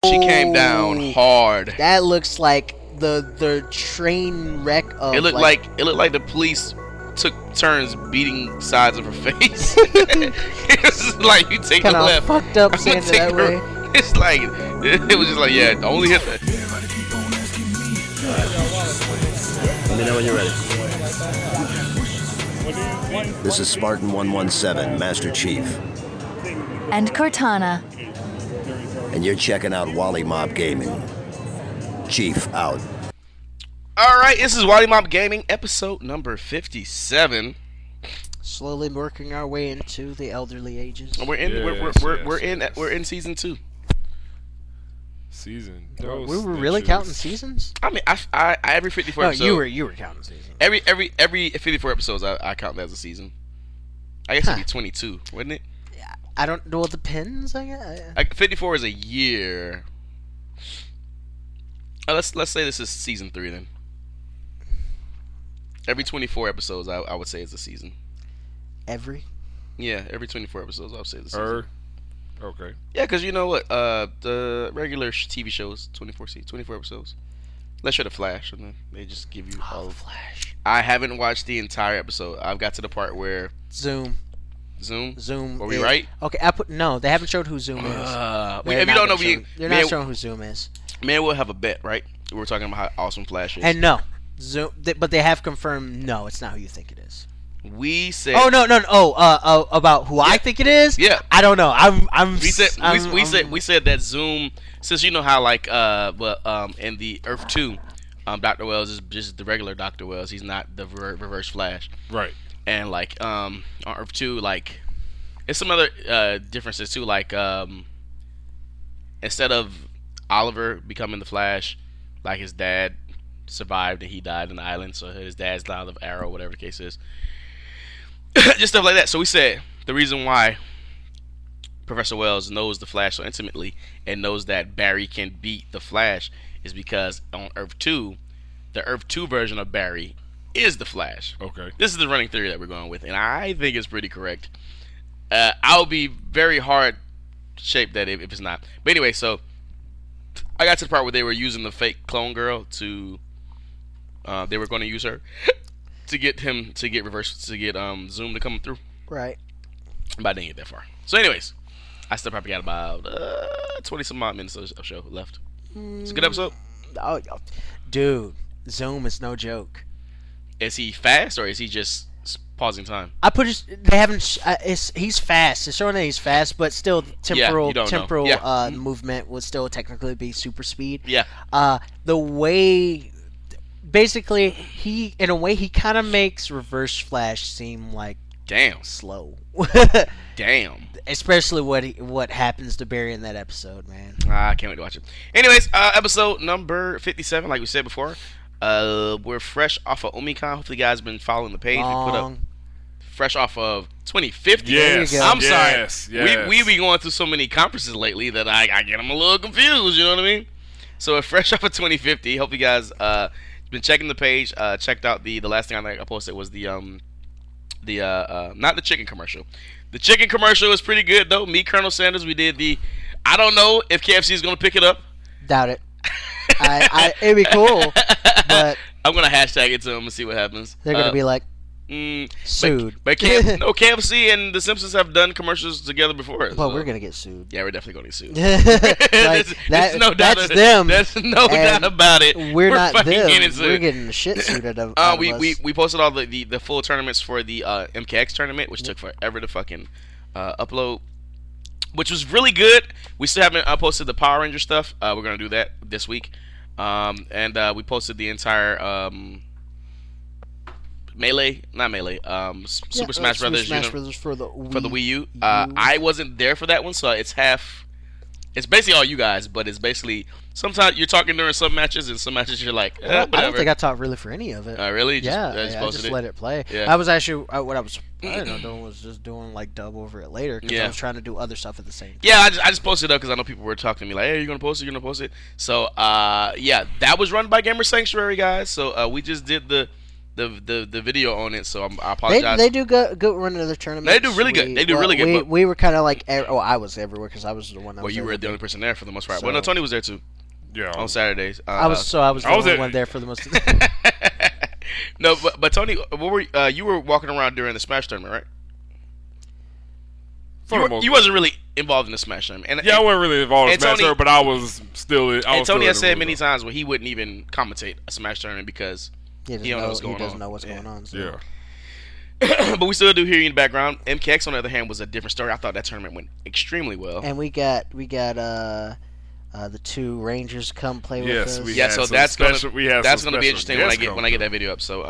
She came down hard. That looks like the train wreck of. It looked like the police took turns beating sides of her face. It's like you take the left. Fucked up saying it that way. It's like it was just like only hit that. Let me know when you're ready. This is Spartan 117, Master Chief. And Cortana. And you're checking out Wollie Mopped Gaming. Chief out. All right, this is Wollie Mopped Gaming, episode number 57. Slowly working our way into the elderly ages. We're in season 2. We were really counting seasons? I mean, I every 54 episodes. You were counting seasons. Every 54 episodes, I count that as a season. I guess it'd be 22, wouldn't it? I don't. Well, it depends. I guess. Like 54 is a year. Let's say this is season 3 then. Every 24 episodes, I would say is a season. Every? Yeah, every 24 episodes, I would say is a season. Okay. Yeah, because you know what? The regular TV shows 24 episodes. Unless you're the Flash, and then they just give you all. Flash. I haven't watched the entire episode. I've got to the part where Zoom. Are we right? Okay, no. They haven't showed who Zoom is. If you don't know, they're not showing who Zoom is. Man, we'll have a bet, right? We were talking about how awesome Flash is. And no, Zoom. But they have confirmed. No, it's not who you think it is. We said. Oh no. About who I think it is. Yeah. I don't know. We said that Zoom. Since you know how in the Earth 2, Dr. Wells is just the regular Dr. Wells. He's not the Reverse Flash. Right. And on Earth 2, it's some other differences too. Instead of Oliver becoming the Flash, his dad survived and he died on the island, so his dad's died of Arrow, whatever the case is. Just stuff like that. So we said the reason why Professor Wells knows the Flash so intimately and knows that Barry can beat the Flash is because on Earth 2, the Earth 2 version of Barry is the Flash. Okay. This is the running theory that we're going with, and I think it's pretty correct. I'll be very hard shaped that if it's not. But anyway, so I got to the part where they were using the fake clone girl to. They were going to use her to get Zoom to come through. Right. But I didn't get that far. So, anyways, I still probably got about 20 some odd minutes of show left. It's a good episode. Oh, dude, Zoom is no joke. Is he fast or is he just pausing time? They haven't. He's fast. It's showing that he's fast, but still temporal movement would still technically be super speed. Yeah. The way, basically, he kind of makes Reverse Flash seem like slow. Damn. Especially what happens to Barry in that episode, man. I can't wait to watch it. Anyways, episode number 57, like we said before. We're fresh off of Omicron. Hopefully, you guys have been following the page. We put up fresh off of 2050. Yes, I'm sorry. Yes. We be going through so many conferences lately that I get them a little confused. You know what I mean? So we're fresh off of 2050. Hope you guys been checking the page. Checked out the last thing I posted was the not the chicken commercial. The chicken commercial is pretty good though. Me, Colonel Sanders, we did the. I don't know if KFC is gonna pick it up. Doubt it. It'd be cool, but I'm gonna hashtag it to them and see what happens. They're gonna be like sued. But KFC and The Simpsons have done commercials together before. Well, we're gonna get sued. Yeah, we're definitely gonna get sued. That's them. There's no doubt about it. We're not them. Getting we're getting the shit sued out of us. We posted all the full tournaments for the MKX tournament, which took forever to fucking upload. Which was really good. We still haven't posted the Power Ranger stuff. We're gonna do that this week, and we posted the entire Super Smash Brothers for the Wii U. I wasn't there for that one, so it's half. It's basically all you guys, but it's basically sometimes you're talking during some matches, and some matches you're like, I don't think I talked really for any of it. Really? I just let it play. Yeah. I was actually what I was doing was just doing like dub over it later because I was trying to do other stuff at the same time. Yeah, I just posted it up because I know people were talking to me like, hey, you're gonna post it, you're gonna post it. So that was run by Gamer Sanctuary guys. So we just did the the video on it, so I apologize. They do good run of the tournament. They do really good. They do really good. We were kind of like, I was everywhere because I was the one. That well, you were the only person there for the most part. Well, no, Tony was there too. Yeah. On Saturdays. I was the only one there for the most of the time. No, but Tony, what were you were walking around during the Smash tournament, right? You wasn't really involved in the Smash tournament. I wasn't really involved in Smash tournament, but I was still. Tony has said many times where he wouldn't even commentate a Smash tournament because he don't know what's going on. He doesn't know what's going on. So. Yeah. But we still do hear you in the background. MKX, on the other hand, was a different story. I thought that tournament went extremely well. And we got the two Rangers come play with us. So that's gonna be interesting when I get that video up. So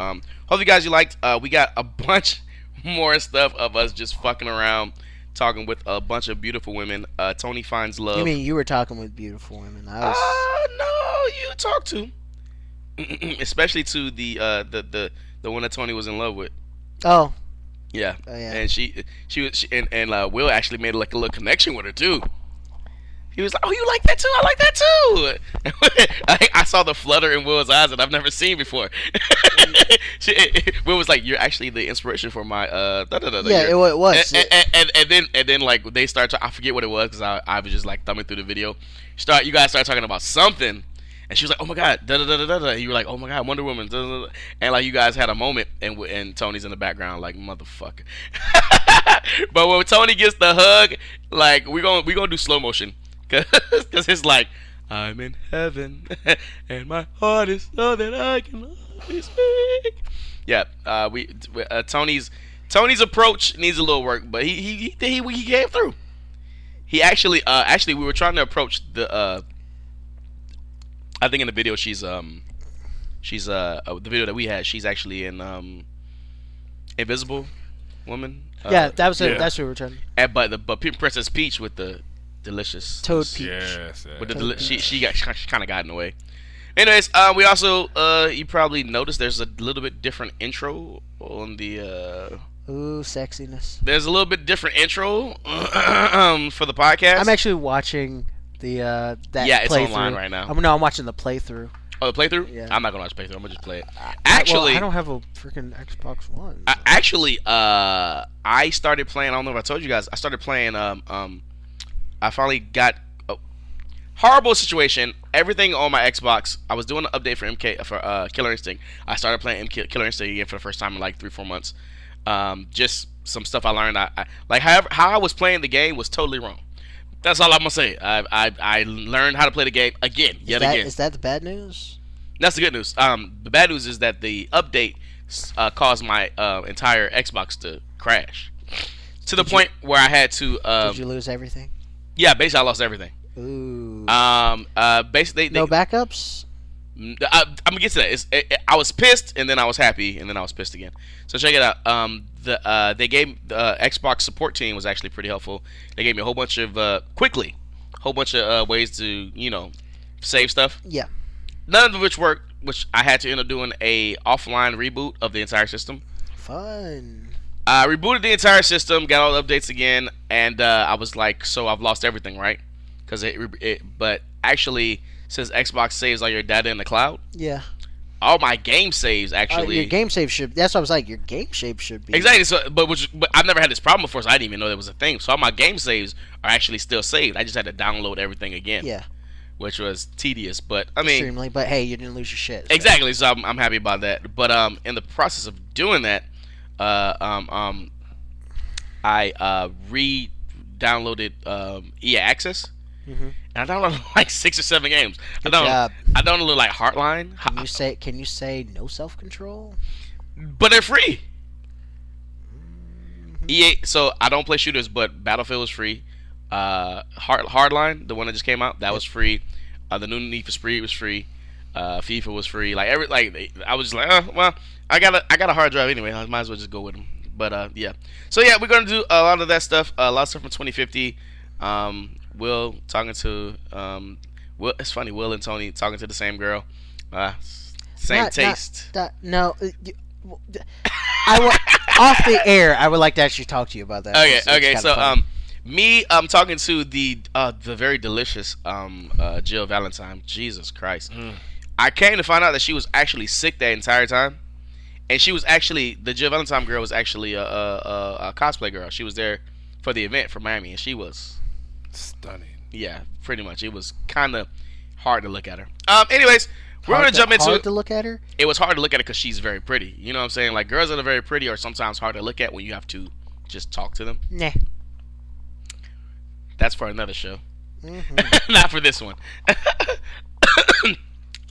hope you guys liked. We got a bunch more stuff of us just fucking around, talking with a bunch of beautiful women. Tony finds love. You mean you were talking with beautiful women? No, you talked to, especially to the one that Tony was in love with. Oh. Yeah. And she was and Will actually made like a little connection with her too. He was like, "Oh, you like that too? I like that too." I saw the flutter in Will's eyes that I've never seen before. Will was like, "You're actually the inspiration for my Yeah, it was. And then like they start to, I forget what it was because I was just like thumbing through the video. You guys start talking about something, and she was like, "Oh my god, da da da da da." You were like, "Oh my god, Wonder Woman," da, da, da. And like you guys had a moment, and Tony's in the background like, "Motherfucker." But when Tony gets the hug, like we gonna do slow motion. Cause it's like, I'm in heaven and my heart is so that I can only speak. Yeah, Tony's approach needs a little work, but he came through. He actually we were trying to approach the I think in the video she's the video that we had, she's actually in Invisible Woman. That's what we were trying. But Princess Peach with the delicious Toad Peach. Yes. With the she kind of got in the way. Anyways, we also you probably noticed there's a little bit different intro on the Ooh, sexiness. There's a little bit different intro for the podcast. I'm actually watching the that it's playthrough. online right now. I'm watching the playthrough. Oh, the playthrough? Yeah. I'm not gonna watch the playthrough. I'm gonna just play it. Actually, I don't have a freaking Xbox One. So. I started playing. I don't know if I told you guys. I started playing. I finally got a horrible situation. Everything on my Xbox. I was doing an update for Killer Instinct. I started playing Killer Instinct again for the first time in like 3-4 months. Just some stuff I learned. How I was playing the game was totally wrong. That's all I'm gonna say. I learned how to play the game again. Is that the bad news? That's the good news. The bad news is that the update caused my entire Xbox to crash to the point where I had to. Did you lose everything? Yeah, basically I lost everything. Ooh. Basically, no backups. I'm gonna get to that. I was pissed and then I was happy and then I was pissed again. So check it out. They gave the Xbox support team was actually pretty helpful. They gave me a whole bunch of ways to save stuff. Yeah. None of which worked, which I had to end up doing a offline reboot of the entire system. Fun. I rebooted the entire system, got all the updates again, and I was like, so I've lost everything, right? But actually, since Xbox saves all your data in the cloud, yeah, all my game saves actually. Your game save should. That's what I was like. Your game save should be exactly. So, but I've never had this problem before, so I didn't even know there was a thing. So all my game saves are actually still saved. I just had to download everything again. Yeah. Which was tedious, but I mean, extremely. But hey, you didn't lose your shit. So. Exactly. So I'm happy about that. But in the process of doing that, I re-downloaded EA Access, and I downloaded like 6 or 7 games. Good job. I downloaded like Heartline. Can you say no self-control? But they're free. EA. So I don't play shooters, but Battlefield was free. Hardline, the one that just came out, that was free. The new Need for Speed was free. FIFA was free. I was just like, well, I got a hard drive anyway. I might as well just go with them. But yeah. So yeah, we're gonna do a lot of that stuff. A lot of stuff from 2050. Will talking to Will. It's funny. Will and Tony talking to the same girl. Same taste. No. Off the air, I would like to actually talk to you about that. Okay. So I'm talking to the very delicious Jill Valentine. Jesus Christ. I came to find out that she was actually sick that entire time, And she was actually the Jill Valentine girl was actually a cosplay girl. She was there for the event from Miami, and she was stunning. Yeah, pretty much. It was kind of hard to look at her. Anyways, we're gonna jump into. Hard to look at her. It was hard to look at her because she's very pretty. You know what I'm saying? Like girls that are very pretty are sometimes hard to look at when you have to just talk to them. Nah. That's for another show. Not for this one.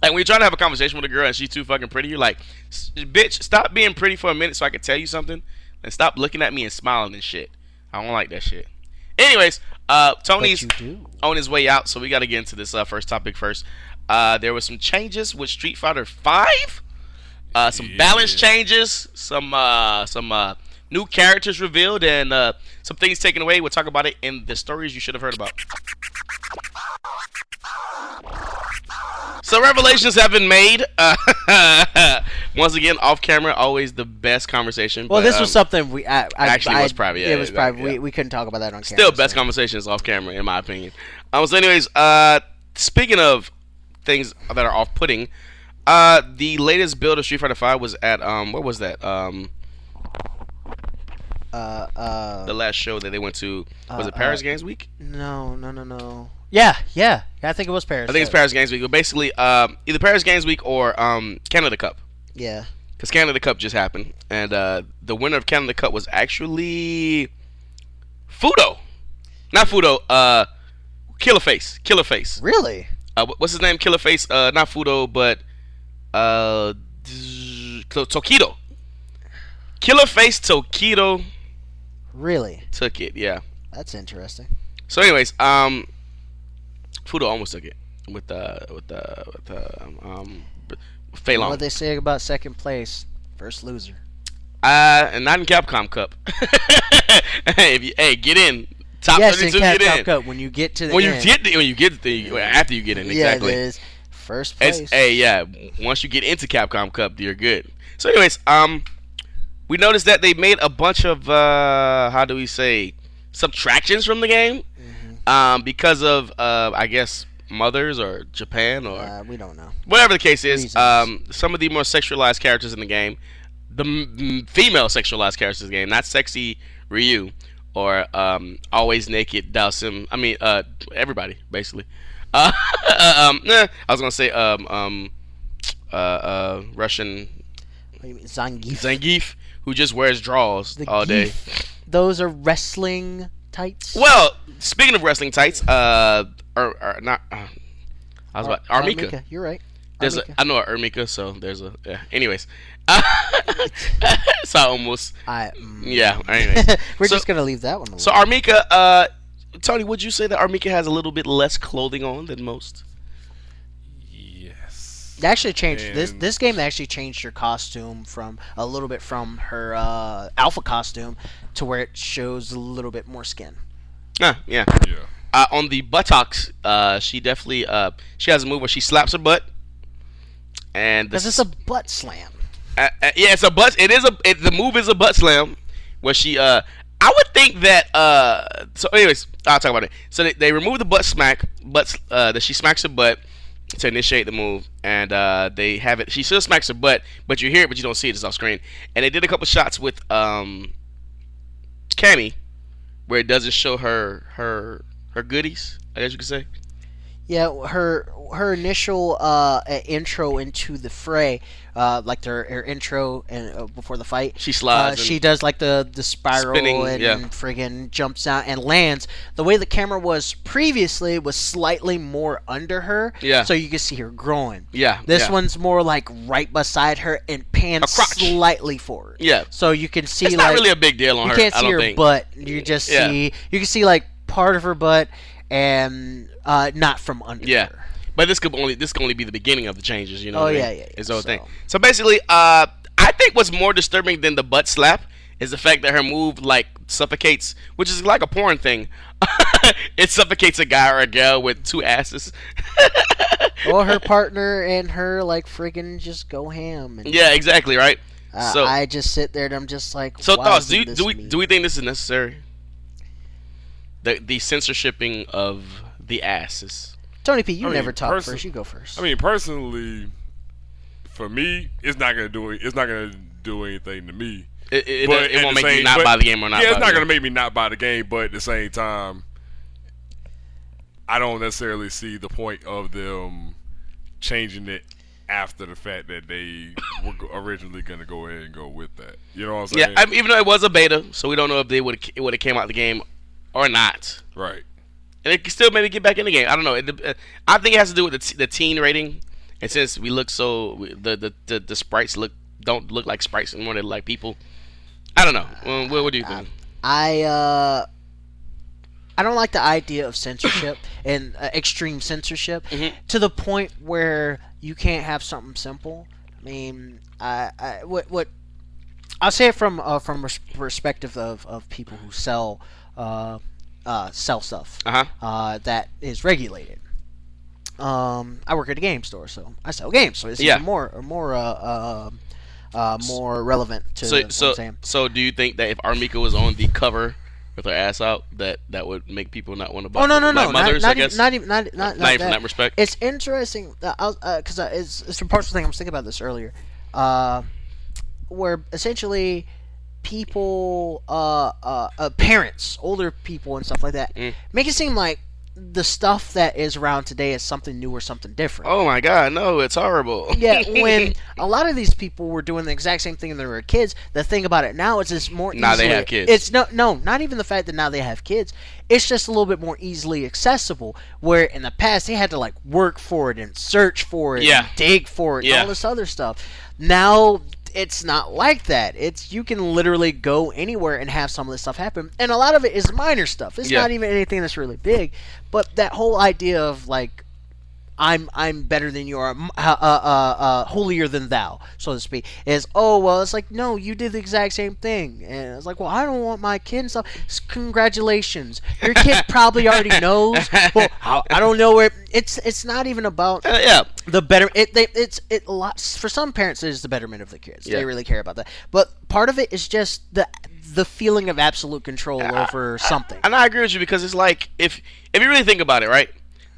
Like when you're trying to have a conversation with a girl and she's too fucking pretty, you're like, bitch, stop being pretty for a minute so I can tell you something, and stop looking at me and smiling and shit. I don't like that shit. Anyways, Tony's on his way out, so we got to get into this first topic first. There was some changes with Street Fighter V. Some balance changes, some new characters revealed, and some things taken away. We'll talk about it in the stories you should have heard about. So revelations have been made. Once again, off camera, always the best conversation. Well, this was something we actually was private. Yeah, it was private. Yeah. We couldn't talk about that on camera. Still, best conversations off camera, in my opinion. So, anyways, speaking of things that are off-putting, the latest build of Street Fighter V was at what was that? The last show that they went to was it Paris Games Week? No. Yeah. I think it was Paris. I think it's Paris Games Week. But basically, either Paris Games Week or Canada Cup. Yeah. Because Canada Cup just happened, and the winner of Canada Cup was actually Fudo, not Fudo. Killer Face. Really? What's his name? Killer Face. Not Fudo, but Tokido. Killer Face Tokido. Really? Took it. Yeah. That's interesting. So, anyways, Fudo almost took it with Phelan. What they say about second place, first loser. And not in Capcom Cup. Hey, get in. Top 32, get in. Cup, when you get to the when end. After you get in, exactly. Yeah, it is first place. Once you get into Capcom Cup, you're good. So, anyways, we noticed that they made a bunch of subtractions from the game, because of I guess mothers or Japan or we don't know. Whatever the case is, some of the more sexualized characters in the game, the female sexualized characters in the game, not sexy Ryu or always naked Dalsim. I mean, everybody basically. I was gonna say Russian Zangief, who just wears drawers all day. Those are wrestling tights. Well, speaking of wrestling tights, Armika. Armika. You're right. I know Armika, so there's a. Yeah. Anyways, so almost. Yeah. Anyways, we're just gonna leave that one alone. So Armika, Tony, would you say that Armika has a little bit less clothing on than most? Yes. They actually changed this game. Actually changed her costume from a little bit from her alpha costume to where it shows a little bit more skin. Yeah. On the buttocks, she definitely she has a move where she slaps her butt, and because it's a butt slam. Yeah, it's a butt. The move is a butt slam, where she. I would think that. So, anyways, I'll talk about it. So they remove the butt smack, that she smacks her butt to initiate the move, and they have it. She still smacks her butt, but you hear it, but you don't see it. It's off screen. And they did a couple shots with Cammy, where it doesn't show her goodies, I guess you could say. Yeah, her initial intro into the fray, like her intro and before the fight, she slides. She does like the spiral spinning, and friggin' jumps out and lands. The way the camera was previously was slightly more under her, so you can see her growing. Yeah, this one's more like right beside her and pans slightly forward. Yeah, so you can see it's not really a big deal on her. You can't see her butt. You just see you can see like part of her butt and not from under her. But this can only be the beginning of the changes, you know. Oh, what yeah, I mean? It's the whole thing. So basically, I think what's more disturbing than the butt slap is the fact that her move like suffocates, which is like a porn thing. It suffocates a guy or a girl with two asses. Or her partner and her like friggin' just go ham. And, yeah, exactly, right. So I just sit there and I'm just like. So thoughts? Do we think this is necessary? The censorshiping of the asses. Tony P, you never talk first. You go first. I mean, personally, for me, it's not gonna do do anything to me. It won't make you not buy the game or not. Yeah, it's buy not the going to make me not buy the game, but at the same time, I don't necessarily see the point of them changing it after the fact that they were originally going to go ahead and go with that. You know what I'm saying? Yeah, even though it was a beta, so we don't know if they would have came out the game or not. Right. And it can still maybe get back in the game. I don't know. I think it has to do with the teen rating. And since we look the sprites don't look like sprites anymore, they look like people. I don't know. What do you think? I don't like the idea of censorship and extreme censorship to the point where you can't have something simple. I mean, what I'll say it from perspective of people who sell stuff that is regulated. I work at a game store, so I sell games. So it's even more relevant to what I'm saying. So do you think that if Armika was on the cover with her ass out, that would make people not want to buy? Oh no, mothers, not I guess. not even from that respect. It's interesting because it's a partial thing. I was thinking about this earlier, where essentially people, parents, older people, and stuff like that, make it seem like the stuff that is around today is something new or something different. Oh my God, no, it's horrible. Yeah, when a lot of these people were doing the exact same thing when they were kids. The thing about it now is it's more now easily, they have kids. It's no, not even the fact that now they have kids. It's just a little bit more easily accessible. Where in the past they had to like work for it and search for it, and dig for it, and all this other stuff. Now it's not like that. It's you can literally go anywhere and have some of this stuff happen, and a lot of it is minor stuff. It's not even anything that's really big. But that whole idea of like, I'm better than you are, holier than thou, so to speak, is it's like, no, you did the exact same thing, and it's like, well, I don't want my kid and stuff. Congratulations, your kid probably already knows. Well, I don't know where. It's not even about the better. It's a lot for some parents. It is the betterment of the kids. They really care about that. But part of it is just the feeling of absolute control over something. And I agree with you because it's like if you really think about it, right?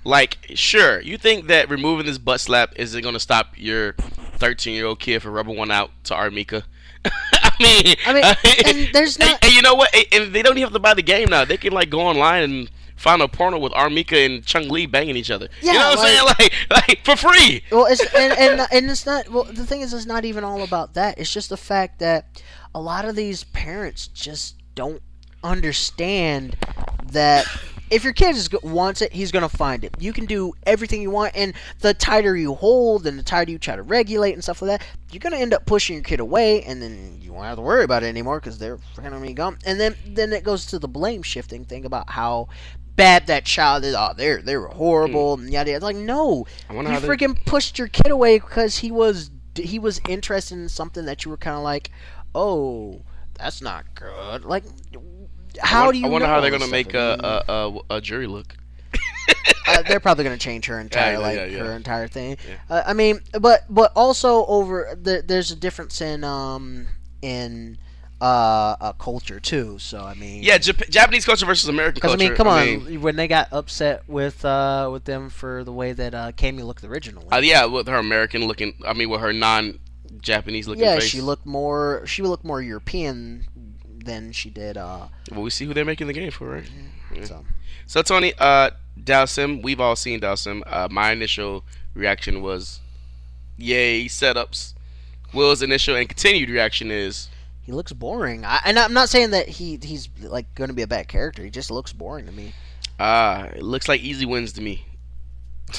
Like, sure, you think that removing this butt slap isn't going to stop your 13-year-old kid from rubbing one out to Armika? I mean, and there's not. And you know what? And they don't even have to buy the game now. They can like go online and find a porno with Armika and Chung Lee banging each other. Yeah, you know what I'm saying? Like for free. Well, and it's not. Well, the thing is, it's not even all about that. It's just the fact that a lot of these parents just don't understand that. If your kid wants it, he's going to find it. You can do everything you want, and the tighter you hold and the tighter you try to regulate and stuff like that, you're going to end up pushing your kid away, and then you won't have to worry about it anymore because they're freaking on me gum. And then it goes to the blame shifting thing about how bad that child is. Oh, they were horrible and yada yada. Like, no, you freaking pushed your kid away because he was interested in something that you were kind of like, oh, that's not good. Like. How do you? I wonder how they're gonna make a jury look. They're probably gonna change her entire her entire thing. Yeah. I mean, but also there's a difference in culture too. So I mean, Japanese culture versus American culture. I mean, come on, when they got upset with them for the way that Cammy looked originally. With her American looking. I mean, with her non-Japanese looking face. She looked more European than she did. Well, we see who they're making the game for, right? Yeah. So Tony, Dalsim, we've all seen Dalsim. My initial reaction was, yay, setups. Will's initial and continued reaction is, he looks boring. And I'm not saying that he's like going to be a bad character. He just looks boring to me. It looks like easy wins to me.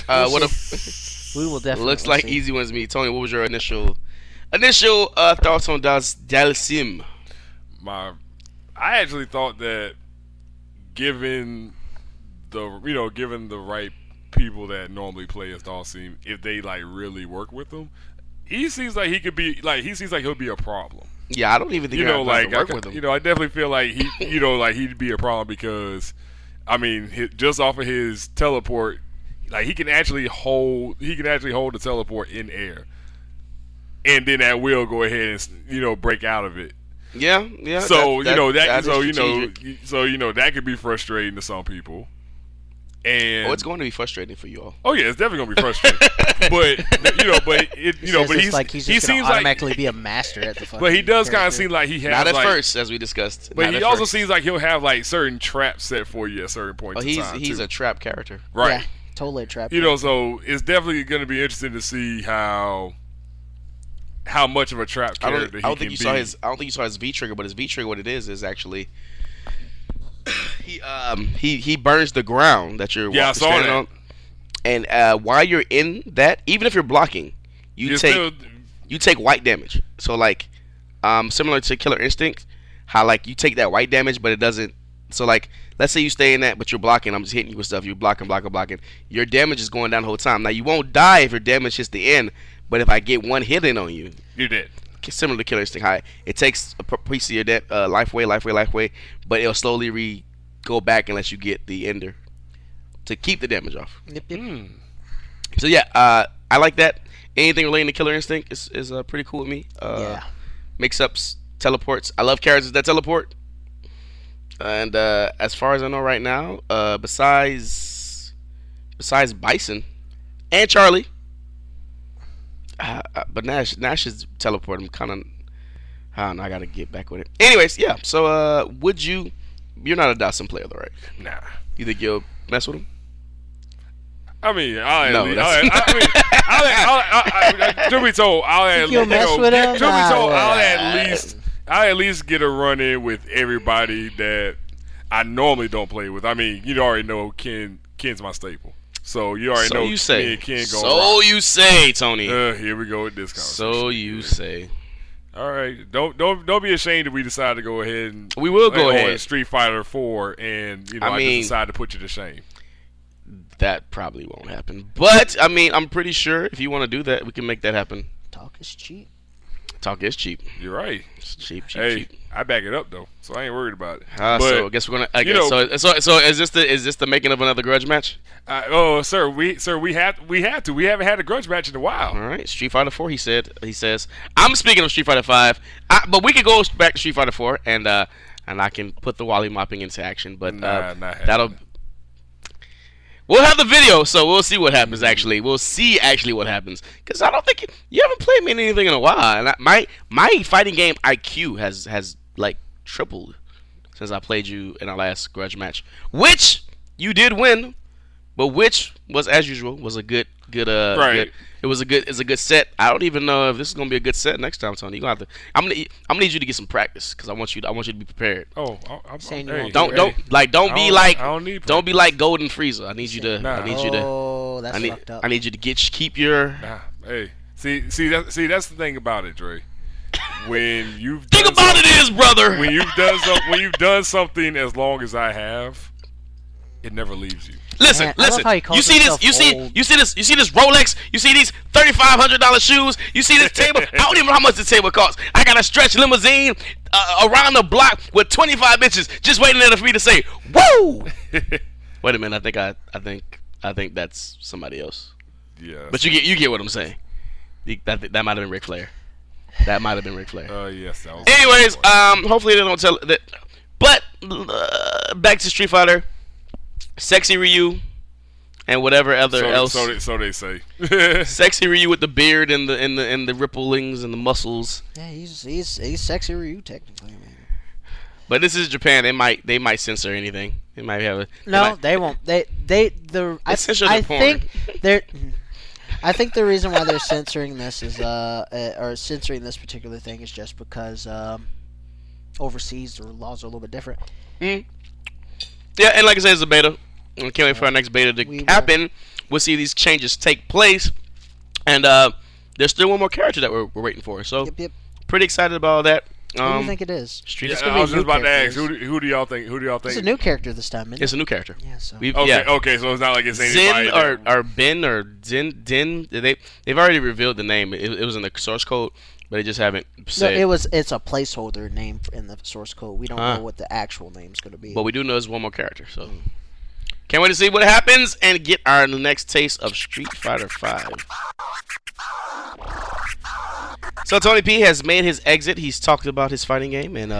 We will definitely. Looks like easy wins to me. Tony, what was your initial thoughts on Dalsim? I actually thought that given the right people that normally play as Dalsim, if they like really work with him, he seems like he could be like he'll be a problem. Yeah, I don't even think work with him. I definitely feel like he'd be a problem because I mean just off of his teleport, like he can actually hold the teleport in air, and then at will go ahead and break out of it. Yeah. So that could be frustrating to some people. And it's going to be frustrating for you all. Oh yeah, it's definitely going to be frustrating. but he seems automatically be a master at the fucking. But he does kind of seem like he has not at first, as we discussed. But he also seems like he'll have like certain traps set for you at certain points. He's a trap character, right? Yeah, totally a trap. So it's definitely going to be interesting to see how much of a trap character he can be. I don't think you saw his V trigger, but his V trigger, what it is actually he burns the ground that you're standing on. And while you're in that, even if you're blocking, you take white damage. So like, similar to Killer Instinct, how like you take that white damage, but it doesn't. So like, let's say you stay in that, but you're blocking. I'm just hitting you with stuff. You're blocking. Your damage is going down the whole time. Now you won't die if your damage hits the end, but if I get one hit in on you, you're dead. Similar to Killer Instinct, how it takes a piece of your life away, but it'll slowly go back unless you get the ender to keep the damage off. Yep. So yeah, I like that. Anything relating to Killer Instinct is pretty cool with me. Mix-ups, teleports. I love characters that teleport. And as far as I know right now, besides Bison and Charlie, but Nash's teleport. I'm kind of, I don't know. I gotta get back with it. Anyways, yeah. So would you? You're not a Dawson player, though, right? Nah. You think you'll mess with him? I mean, to be told, I'll at least get a run in with everybody that I normally don't play with. I mean, you already know Ken's my staple. So you already know me and Ken go. So you say, Tony. Here we go with this conversation. So you say. All right, don't be ashamed if we decide to go ahead and we will go ahead Street Fighter 4 and I just decide to put you to shame. That probably won't happen, but I mean I'm pretty sure if you want to do that, we can make that happen. Talk is cheap. Talk is cheap. You're right. It's cheap. I back it up though, so I ain't worried about it. So I guess we're gonna. So is this the making of another grudge match? Sir, we had to. We haven't had a grudge match in a while. All right, Street Fighter 4. He says. I'm speaking of Street Fighter 5, but we could go back to Street Fighter 4 and I can put the Wollie mopping into action. But that'll. We'll have the video, so we'll see what happens. Actually, we'll see what happens because I don't think you haven't played me in anything in a while, and my fighting game IQ has like tripled since I played you in our last grudge match, which you did win, but which was as usual was a good right. It's a good set. I don't even know if this is gonna be a good set next time, Tony. I'm gonna need you to get some practice because I want you to be prepared. I'm saying don't be like Golden Frieza. I need you to. I need you to keep your. Hey, see that's the thing about it, Dre. When you've think about it is, brother. When you've done something as long as I have, it never leaves you. Listen. You see this Rolex. You see these $3,500 shoes. You see this table. I don't even know how much the table costs. I got a stretch limousine around the block with 25 bitches just waiting there for me to say, "Woo!" Wait a minute. I think that's somebody else. Yeah. But you get what I'm saying. That might have been Ric Flair. That might have been Ric Flair. Yes. That was anyways, hopefully they don't tell that. But back to Street Fighter. Sexy Ryu and whatever else. So they say. Sexy Ryu with the beard and the ripplings and the muscles. Yeah, he's sexy Ryu technically, man. But this is Japan. They might censor anything. They might have they won't. I think the reason why they're censoring this is or censoring this particular thing is just because overseas the laws are a little bit different. Mm. Yeah, and like I said, it's a beta. I can't wait for our next beta to happen. We'll see these changes take place. And there's still one more character that we're waiting for. So, pretty excited about all that. Who do you think it is? I was just about to ask, who do y'all think? It's a new character this time, isn't it? It's a new character. Yeah, so. Okay, so it's not like it's anybody. Zin or Ben or Din. They've already revealed the name. It was in the source code, but they just haven't said. No, it's a placeholder name in the source code. We don't know what the actual name's going to be. But we do know there's one more character, so can't wait to see what happens and get our next taste of Street Fighter 5. So Tony P has made his exit. He's talked about his fighting game, and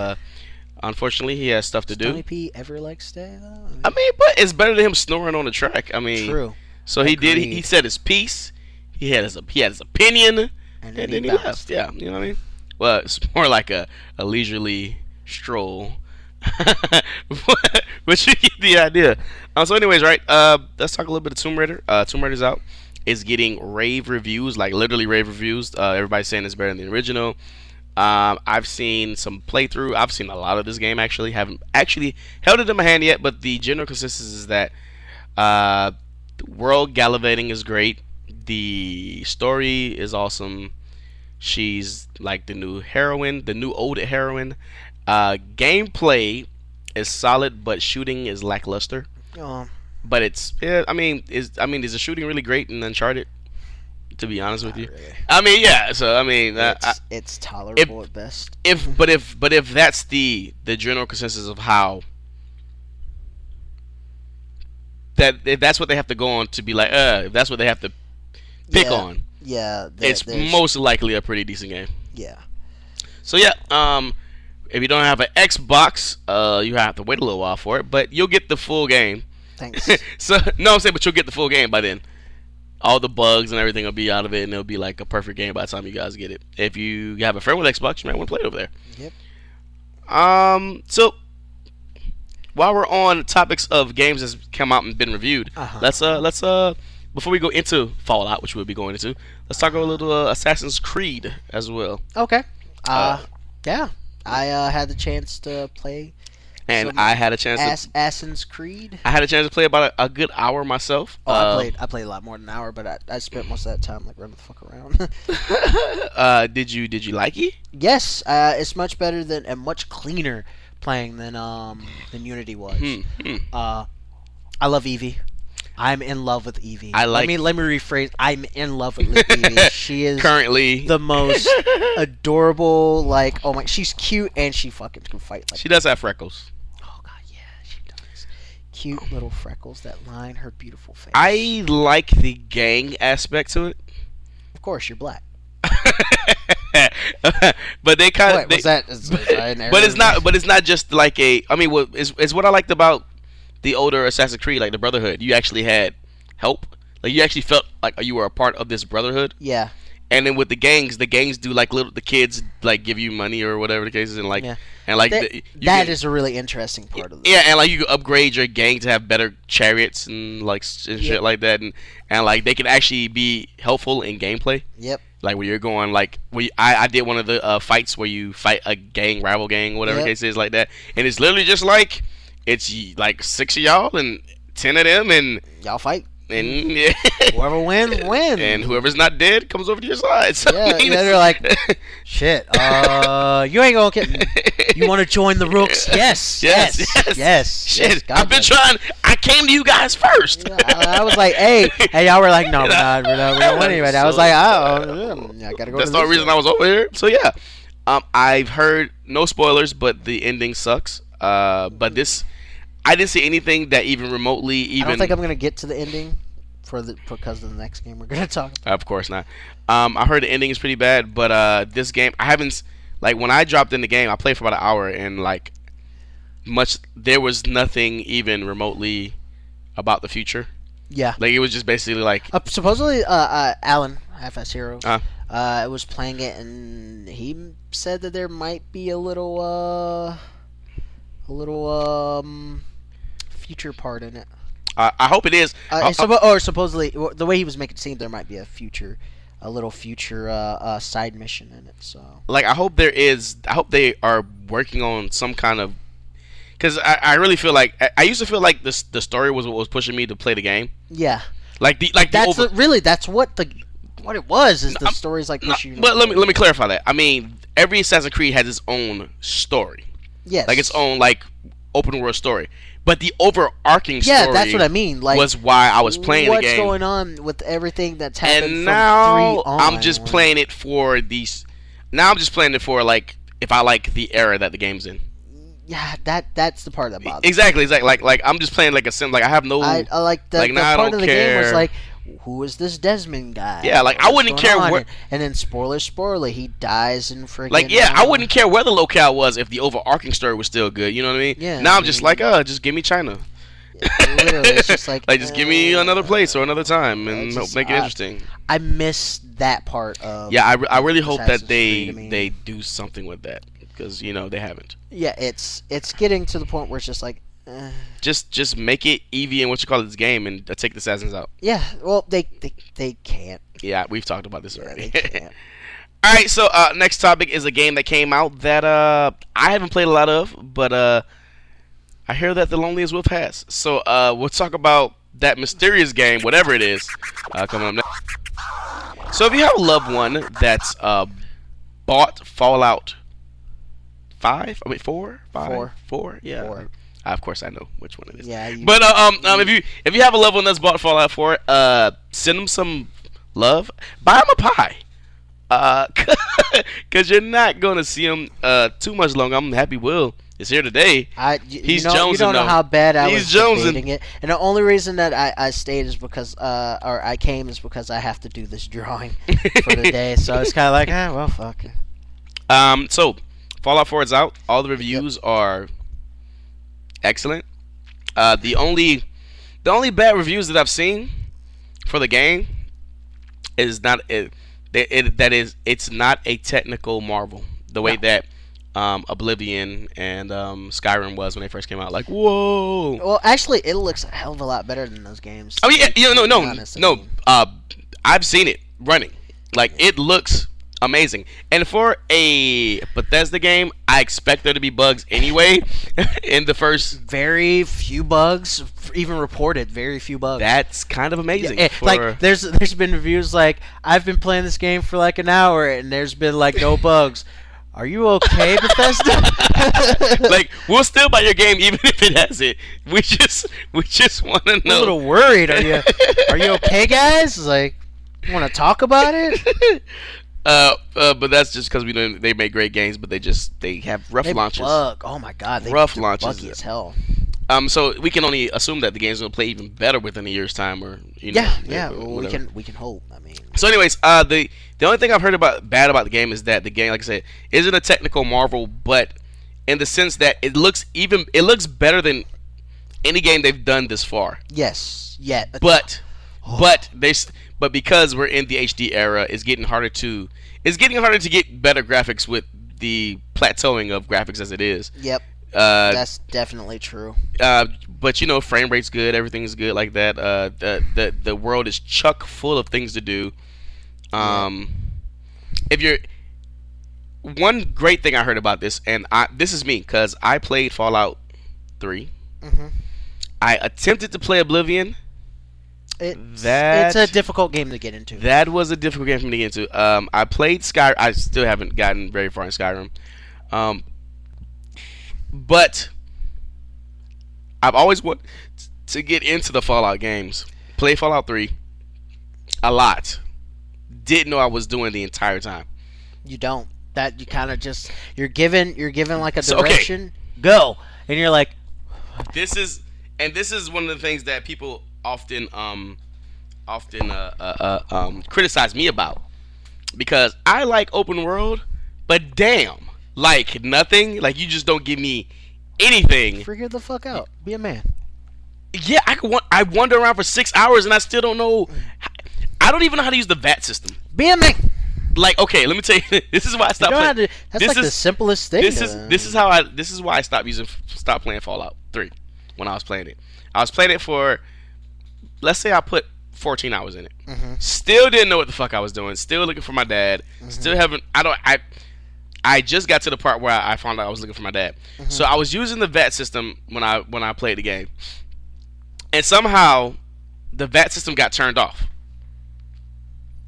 Unfortunately, he has stuff to do. Tony P ever like stay though? I mean, but it's better than him snoring on the track. I mean, True. So he did. He said his piece. He had his opinion, and then he left. Yeah, you know what I mean. Well, it's more like a leisurely stroll, but you get the idea. So, anyways, right? Let's talk a little bit of Tomb Raider. Tomb Raider's out. It's getting rave reviews, like literally rave reviews. Everybody's saying it's better than the original. I've seen some playthrough. I've seen a lot of this game actually. Haven't actually held it in my hand yet, but the general consensus is that the world gallivanting is great. The story is awesome. She's like the new heroine, the new old heroine. Gameplay is solid, but shooting is lackluster. But it's is the shooting really great in Uncharted? To be honest with you, really. I mean, yeah. So I mean, it's tolerable at best. If that's the general consensus of how if that's what they have to go on to be like, if that's what they have to pick on, it's most likely a pretty decent game. Yeah. So yeah, if you don't have an Xbox, you have to wait a little while for it, but you'll get the full game. Thanks. So no, I'm saying, but you'll get the full game by then. All the bugs and everything will be out of it, and it'll be like a perfect game by the time you guys get it. If you have a friend with Xbox, you might want to play it over there. Yep. So while we're on topics of games that's come out and been reviewed, let's before we go into Fallout, which we'll be going into, let's talk a little Assassin's Creed as well. Okay. Yeah. I had the chance to play. And I had a chance to Assassin's Creed. I had a chance to play about a good hour myself. I played a lot more than an hour, but I spent most of that time like running the fuck around. Did you like it? Yes, it's much better than and much cleaner playing than Unity was. I love Evie. I'm in love with Evie. Let me rephrase. I'm in love with Evie. She is currently the most adorable. Like, oh my, she's cute and she fucking can fight. Like, she does have freckles. Oh god, yeah, she does. Cute little freckles that line her beautiful face. I like the gang aspect to it. Of course, you're black. But they kind of. But it's not just like a. I mean, is what I liked about the older Assassin's Creed, like the Brotherhood. You actually had help. Like you actually felt like you were a part of this Brotherhood. Yeah. And then with the gangs do like the kids like give you money or whatever the case is, and like that is a really interesting part of it. Yeah, and like you can upgrade your gang to have better chariots and like and shit like that, and like they can actually be helpful in gameplay. Yep. Like where you're going, like I did one of the fights where you fight a rival gang, whatever the case is, like that, and it's literally just like it's like 6 of y'all and 10 of them, and y'all fight. And whoever wins. And whoever's not dead comes over to your side. So, yeah, they're like, shit. You ain't gonna get. You want to join the Rooks? Yes. Shit. I've been trying. I came to you guys first. Yeah, I was like, hey, y'all were like, no, we're not winning right now. I was like, oh, I gotta go. That's the only reason I was over here. So yeah, I've heard no spoilers, but the ending sucks. But this. I didn't see anything that even remotely. I don't think I'm gonna get to the ending because of the next game we're gonna talk about. Of course not. I heard the ending is pretty bad, but this game I haven't when I dropped in the game, I played for about an hour and there was nothing even remotely about the future. Yeah, like it was just basically like supposedly Alan Half-Ass Hero was playing it and he said that there might be a little future part in it. I hope it is. Or supposedly, the way he was making it seem, there might be a little future side mission in it. So, like, I hope there is. I hope they are working on some kind of. Because I really feel like I used to feel like the story was what was pushing me to play the game. Yeah. That's what it was. Is the stories like pushing you? But let me clarify that. I mean, every Assassin's Creed has its own story. Yes. Like its own open world story. But the overarching story that's what I mean. Like, was why I was playing the game. What's going on with everything that's happened and now from 3 on? I'm just playing it for these. Now I'm just playing it for if I like the era that the game's in. Yeah, that's the part that bothers me. Exactly. Like I'm just playing like a sim. Like I have no. I like the part of the game was like, who is this Desmond guy? Yeah, like I wouldn't care where. And then spoiler, he dies in friggin'. Like I wouldn't care where the locale was if the overarching story was still good. You know what I mean? Yeah. Now I'm just like, just give me China. Literally, it's just like just give me another place or another time and make it interesting. I miss that part of. Yeah, I really hope that Creed, they do something with that because they haven't. Yeah, it's getting to the point where it's just like. Just make it Eevee and this game and take the assassins out. Yeah, well they can't. Yeah, we've talked about this already. They can't. All right, so next topic is a game that came out that I haven't played a lot of, but I hear that The Loneliest Wolf has. So we'll talk about that mysterious game, whatever it is, coming up next. So if you have a loved one that's bought Fallout 5, I mean 4, 5, 4, yeah. 4. Of course, I know which one it is. Yeah, but if you have a loved one that's bought Fallout 4, send them some love. Buy them a pie, cause you're not gonna see him too much longer. I'm happy Will is here today. He's jonesing. You don't know how bad I was jonesing. debating it, and the only reason that I stayed is because or I came is because I have to do this drawing for the day. So it's kind of like, well, fuck it. So Fallout 4 is out. All the reviews are excellent. The only bad reviews that I've seen for the game is it's not a technical marvel the way that Oblivion and Skyrim was when they first came out. Like, whoa. Well, actually, it looks a hell of a lot better than those games. Oh yeah, no. I've seen it running. Like, it looks amazing. And for a Bethesda game, I expect there to be bugs anyway. In the first, very few bugs, even reported. Very few bugs. That's kind of amazing. Yeah, like there's been reviews like I've been playing this game for like an hour and there's been like no bugs. Are you okay, Bethesda? Like, we'll still buy your game even if it has it. We just want to know. I'm a little worried. Are you okay, guys? Like, want to talk about it? But that's just because they make great games, but they have rough launches. Oh my god, rough launches. Buggy as hell. So we can only assume that the game's gonna play even better within a year's time, or we can hope. I mean. So, anyways, the only thing I've heard bad about the game is that the game, like I said, isn't a technical marvel, but in the sense that it looks better than any game they've done this far. Yes. Yeah. But because we're in the HD era, it's getting harder to get better graphics with the plateauing of graphics as it is. Yep. That's definitely true. But frame rate's good, everything's good like that. The world is chock full of things to do. If you're one great thing I heard about this, and this is me because I played Fallout 3. Mm-hmm. I attempted to play Oblivion. It's a difficult game to get into. That was a difficult game for me to get into. I played Skyrim. I still haven't gotten very far in Skyrim. But I've always wanted to get into the Fallout games. Play Fallout 3 a lot. Didn't know I was doing the entire time. You don't. That you kind of just you're given like a direction. Go, and you're like, this is one of the things that people often criticize me about, because I like open world, but damn, like nothing, like you just don't give me anything. Figure the fuck out. Be a man. Yeah, I wander around for 6 hours and I still don't know. I don't even know how to use the VAT system. Be a man. Like, okay, let me tell you, this is why I stopped playing. That's the simplest thing. This is why I stopped playing Fallout 3 when I was playing it. I was playing it for, let's say I put 14 hours in it. Mm-hmm. Still didn't know what the fuck I was doing. Still looking for my dad. Mm-hmm. Still haven't. I just got to the part where I found out I was looking for my dad. Mm-hmm. So I was using the VAT system when I played the game, and somehow the VAT system got turned off.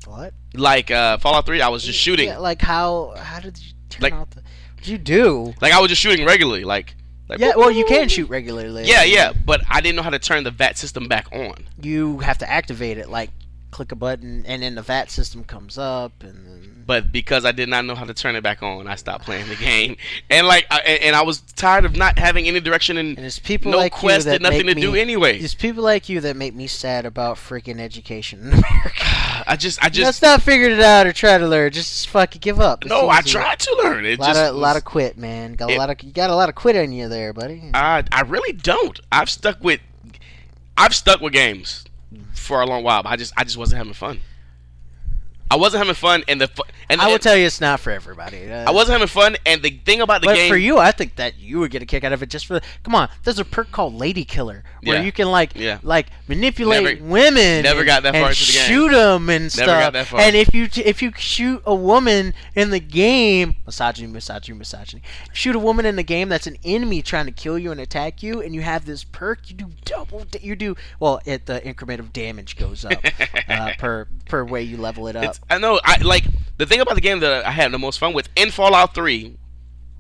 What? Like Fallout 3, I was just shooting. Yeah, like how did you turn off the? What did you do? Like I was just shooting regularly, like yeah. Well, you can shoot regularly. Yeah, but I didn't know how to turn the VAT system back on. You have to activate it, like click a button, and then the VAT system comes up, and then... But because I did not know how to turn it back on, I stopped playing the game. And I was tired of not having any direction and it's people no like quest you that and nothing to do anyway. It's people like you that make me sad about freaking education in America. I just Let's not figure it out or try to learn. Just fucking give up. No, I tried to learn. It a lot of quit, man. You got a lot of quit in you there, buddy. I really don't. I've stuck with games for a long while. But I just wasn't having fun. I wasn't having fun, and I will tell you, it's not for everybody. I wasn't having fun, and the thing about the game. But for you, I think that you would get a kick out of it just for. Come on, there's a perk called Lady Killer where you can like manipulate women. Never got that far into the game. Shoot them and stuff. Never got that far. And if you shoot a woman in the game, misogyny. Shoot a woman in the game that's an enemy trying to kill you and attack you, and you have this perk. You do at the increment of damage goes up per way you level it up. I know. The thing about the game that I had the most fun with in Fallout 3.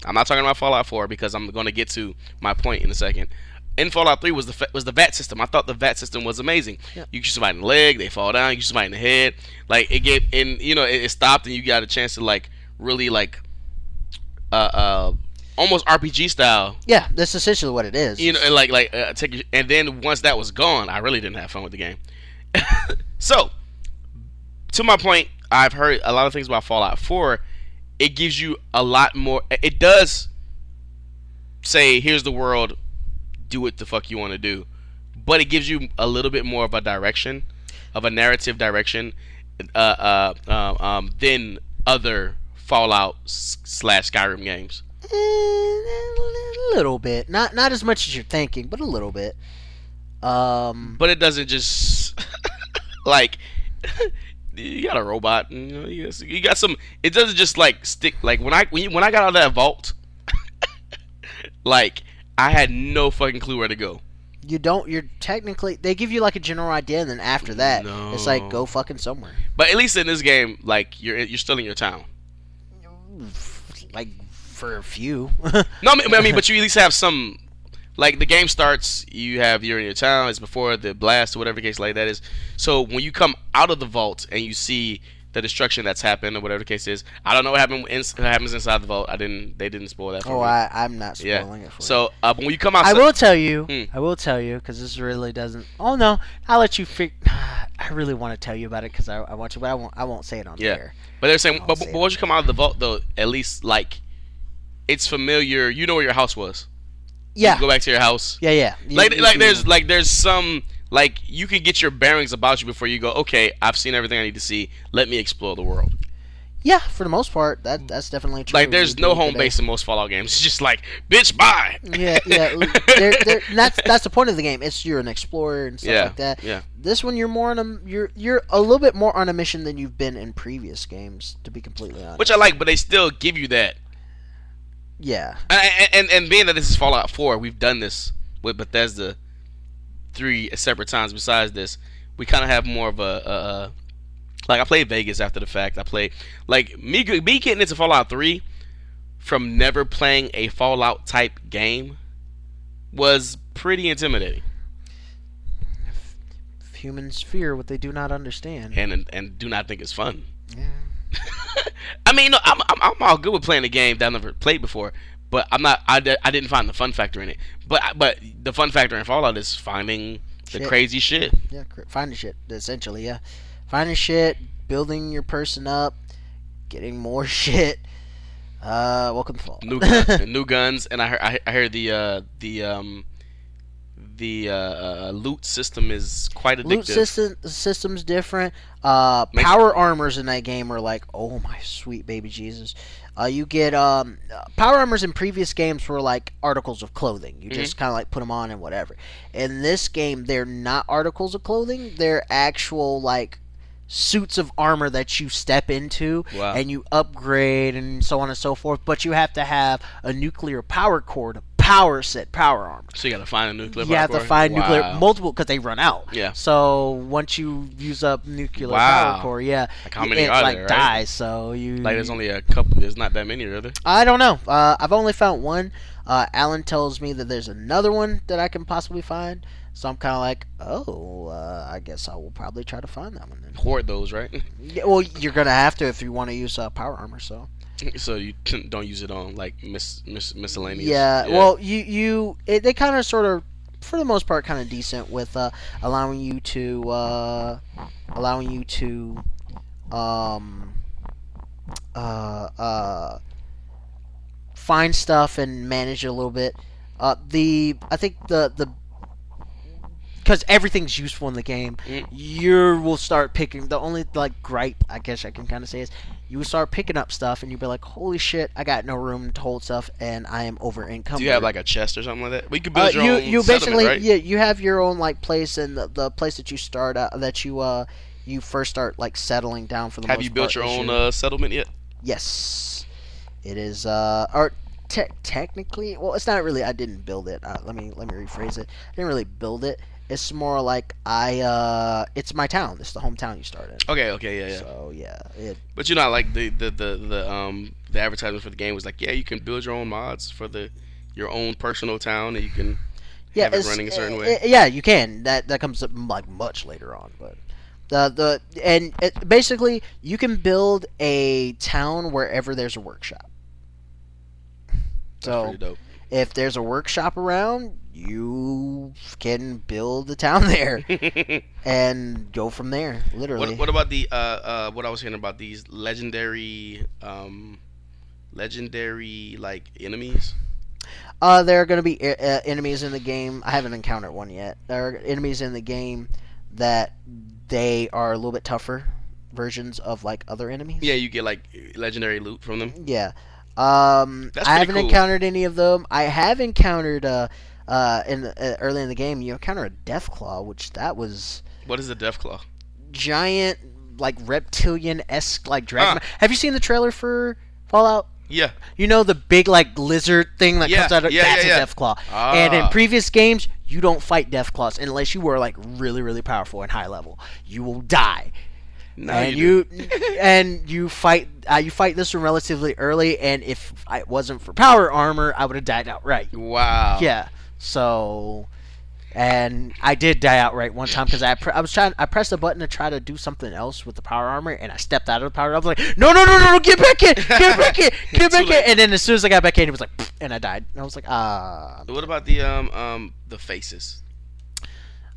I'm not talking about Fallout 4 because I'm going to get to my point in a second. In Fallout 3 was the VAT system. I thought the VAT system was amazing. Yeah. You shoot somebody in the leg, they fall down. You shoot somebody in the head. Like it gave, and it stopped, and you got a chance to really almost RPG style. Yeah, that's essentially what it is. Take. And then once that was gone, I really didn't have fun with the game. So, to my point, I've heard a lot of things about Fallout 4. It gives you a lot more. It does say, here's the world, do what the fuck you want to do. But it gives you a little bit more of a direction, of a narrative direction, than other Fallout / Skyrim games. A little bit. Not as much as you're thinking, but a little bit. But it doesn't just you got a robot, and you got some. It doesn't just stick. When I got out of that vault, I had no fucking clue where to go. You don't. You're technically. They give you a general idea, and then after that, it's go fucking somewhere. But at least in this game, you're still in your town. For a few. No, I mean, but you at least have some. The game starts, you're in your town. It's before the blast or whatever the case like that is. So when you come out of the vault and you see the destruction that's happened or whatever the case is, I don't know what happens inside the vault. They didn't spoil that for me. I'm not spoiling it for you. So when you come out, I will tell you because this really doesn't. Oh no, I'll let you figure. I really want to tell you about it because I watch it, but I won't say it on there. But they're saying, but once you come out of the vault, though, at least it's familiar. You know where your house was. Yeah. You go back to your house. Yeah. There's some you can get your bearings about you before you go. Okay, I've seen everything I need to see. Let me explore the world. Yeah, for the most part, that's definitely true. There's no home base in most Fallout games. It's just bitch, bye. Yeah. That's the point of the game. You're an explorer and stuff like that. Yeah. This one, you're a little bit more on a mission than you've been in previous games, to be completely honest. Which I like, but they still give you that. Yeah. And being that this is Fallout 4, we've done this with Bethesda 3 separate times. Besides this, we kind of have more of a I played Vegas after the fact. I played me getting into Fallout 3 from never playing a Fallout type game was pretty intimidating. Humans fear what they do not understand, and do not think it's fun. Yeah. I mean, no, I'm all good with playing a game that I've never played before, but I'm not. I didn't find the fun factor in it. But the fun factor in Fallout is finding the crazy shit. Yeah, finding shit essentially. Yeah, finding shit, building your person up, getting more shit. Welcome to Fallout. New guns, and I heard the loot system is quite addictive. Loot system's different. Power armors in that game are oh my sweet baby Jesus. You get power armors in previous games were articles of clothing. You just kind of put them on and whatever. In this game, they're not articles of clothing. They're actual suits of armor that you step into and you upgrade and so on and so forth. But you have to have a nuclear power core to power set power armor. So you got to find a nuclear power core? You have to find nuclear, multiple, because they run out. Yeah. So once you use up nuclear power core, how many are there, right? dies. So you there's only a couple. There's not that many, are there? I don't know. I've only found one. Alan tells me that there's another one that I can possibly find. So I'm kind of like, oh, I guess I will probably try to find that one then. Hoard those, right? Yeah, well, you're gonna have to if you want to use power armor. So. So you don't use it on like miscellaneous. Yeah. Well, they kind of sort of, for the most part, kind of decent with allowing you to find stuff and manage it a little bit. I think the because everything's useful in the game, you will start picking. The only like gripe I guess I can kind of say is you will start picking up stuff and you'll be like, holy shit, I got no room to hold stuff and I am over encumbered. Do you have like a chest or something like that? We could build your own you basically, right? Yeah, you have your own like place, and the place that you start that you first start like settling down for the most part. Have you built your own settlement yet? Yes, it is or technically, well, it's not really. I didn't build it. Let me rephrase it. I didn't really build it. It's more like it's my town. It's the hometown you start in. Okay, yeah. So yeah, But you know, like the advertisement for the game was like, yeah, you can build your own mods for your own personal town, and you can have it running a certain way. Yeah, you can. That comes up like much later on, but basically you can build a town wherever there's a workshop. That's pretty dope. If there's a workshop around, you can build a town there and go from there. Literally. What about the what I was hearing about these legendary like enemies? There are going to be enemies in the game. I haven't encountered one yet. There are enemies in the game that they are a little bit tougher versions of like other enemies. Yeah, you get like legendary loot from them. Yeah. I haven't encountered any of them. I have encountered early in the game you encounter a Deathclaw, which that was. What is a Deathclaw? Giant, like reptilian-esque, like dragon. Have you seen the trailer for Fallout? Yeah. You know the big like lizard thing that comes out of that's a Deathclaw. And in previous games, you don't fight Deathclaws unless you were like really, really powerful and high level. You will die. No, and you fight this one relatively early, and if it wasn't for power armor, I would have died outright. Wow. Yeah. So, and I did die outright one time because I pressed a button to try to do something else with the power armor, and I stepped out of the power. I was like, no, get back in, get back in. And then as soon as I got back in, it was like, and I died. And I was like, What about the faces?